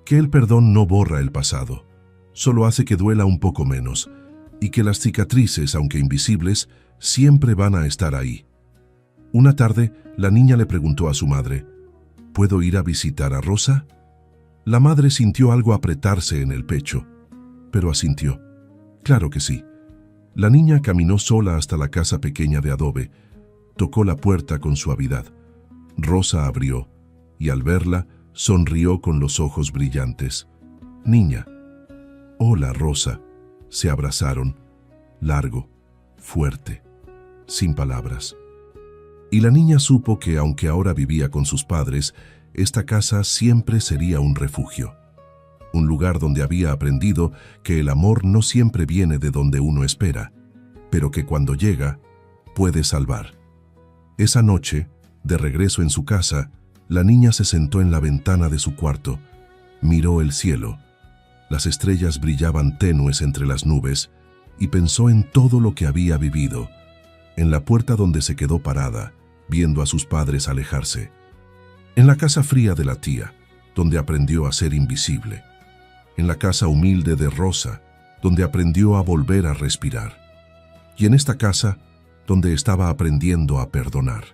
Que el perdón no borra el pasado, solo hace que duela un poco menos, y que las cicatrices, aunque invisibles, siempre van a estar ahí. Una tarde, la niña le preguntó a su madre, ¿puedo ir a visitar a Rosa? La madre sintió algo apretarse en el pecho, pero asintió. Claro que sí. La niña caminó sola hasta la casa pequeña de adobe. Tocó la puerta con suavidad. Rosa abrió, y al verla, sonrió con los ojos brillantes. «Niña». «Hola, Rosa». Se abrazaron, largo, fuerte, sin palabras. Y la niña supo que, aunque ahora vivía con sus padres, esta casa siempre sería un refugio. Un lugar donde había aprendido que el amor no siempre viene de donde uno espera, pero que cuando llega, puede salvar. Esa noche, De regreso en su casa, la niña se sentó en la ventana de su cuarto, miró el cielo. Las estrellas brillaban tenues entre las nubes y pensó en todo lo que había vivido, en la puerta donde se quedó parada, viendo a sus padres alejarse, en la casa fría de la tía, donde aprendió a ser invisible, en la casa humilde de Rosa, donde aprendió a volver a respirar, y en esta casa, donde estaba aprendiendo a perdonar.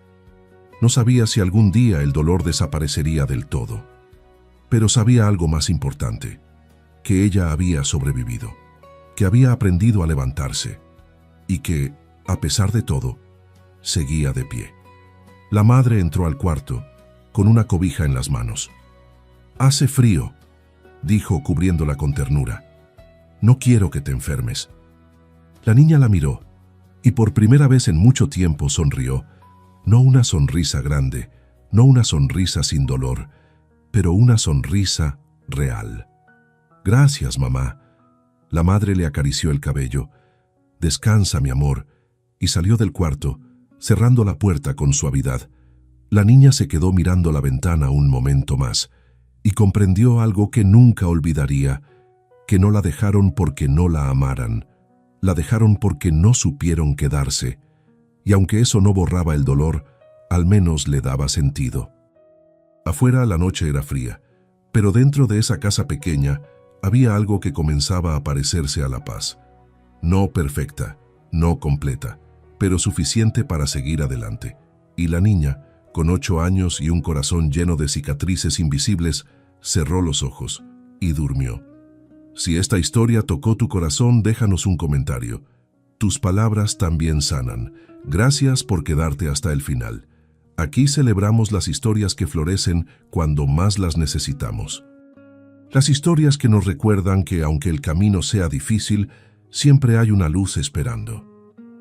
No sabía si algún día el dolor desaparecería del todo, pero sabía algo más importante, que ella había sobrevivido, que había aprendido a levantarse y que, a pesar de todo, seguía de pie. La madre entró al cuarto, con una cobija en las manos. «Hace frío», dijo cubriéndola con ternura. «No quiero que te enfermes». La niña la miró y por primera vez en mucho tiempo sonrió, no una sonrisa grande, no una sonrisa sin dolor, pero una sonrisa real. «Gracias, mamá». La madre le acarició el cabello. «Descansa, mi amor», y salió del cuarto, cerrando la puerta con suavidad. La niña se quedó mirando la ventana un momento más y comprendió algo que nunca olvidaría, que no la dejaron porque no la amaran, la dejaron porque no supieron quedarse, y aunque eso no borraba el dolor, al menos le daba sentido. Afuera la noche era fría, pero dentro de esa casa pequeña había algo que comenzaba a parecerse a la paz. No perfecta, no completa, pero suficiente para seguir adelante. Y la niña, con 8 años y un corazón lleno de cicatrices invisibles, cerró los ojos y durmió. Si esta historia tocó tu corazón, déjanos un comentario. Tus palabras también sanan. Gracias por quedarte hasta el final. Aquí celebramos las historias que florecen cuando más las necesitamos. Las historias que nos recuerdan que aunque el camino sea difícil, siempre hay una luz esperando.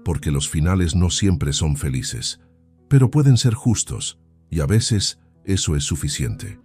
Porque los finales no siempre son felices, pero pueden ser justos, y a veces eso es suficiente.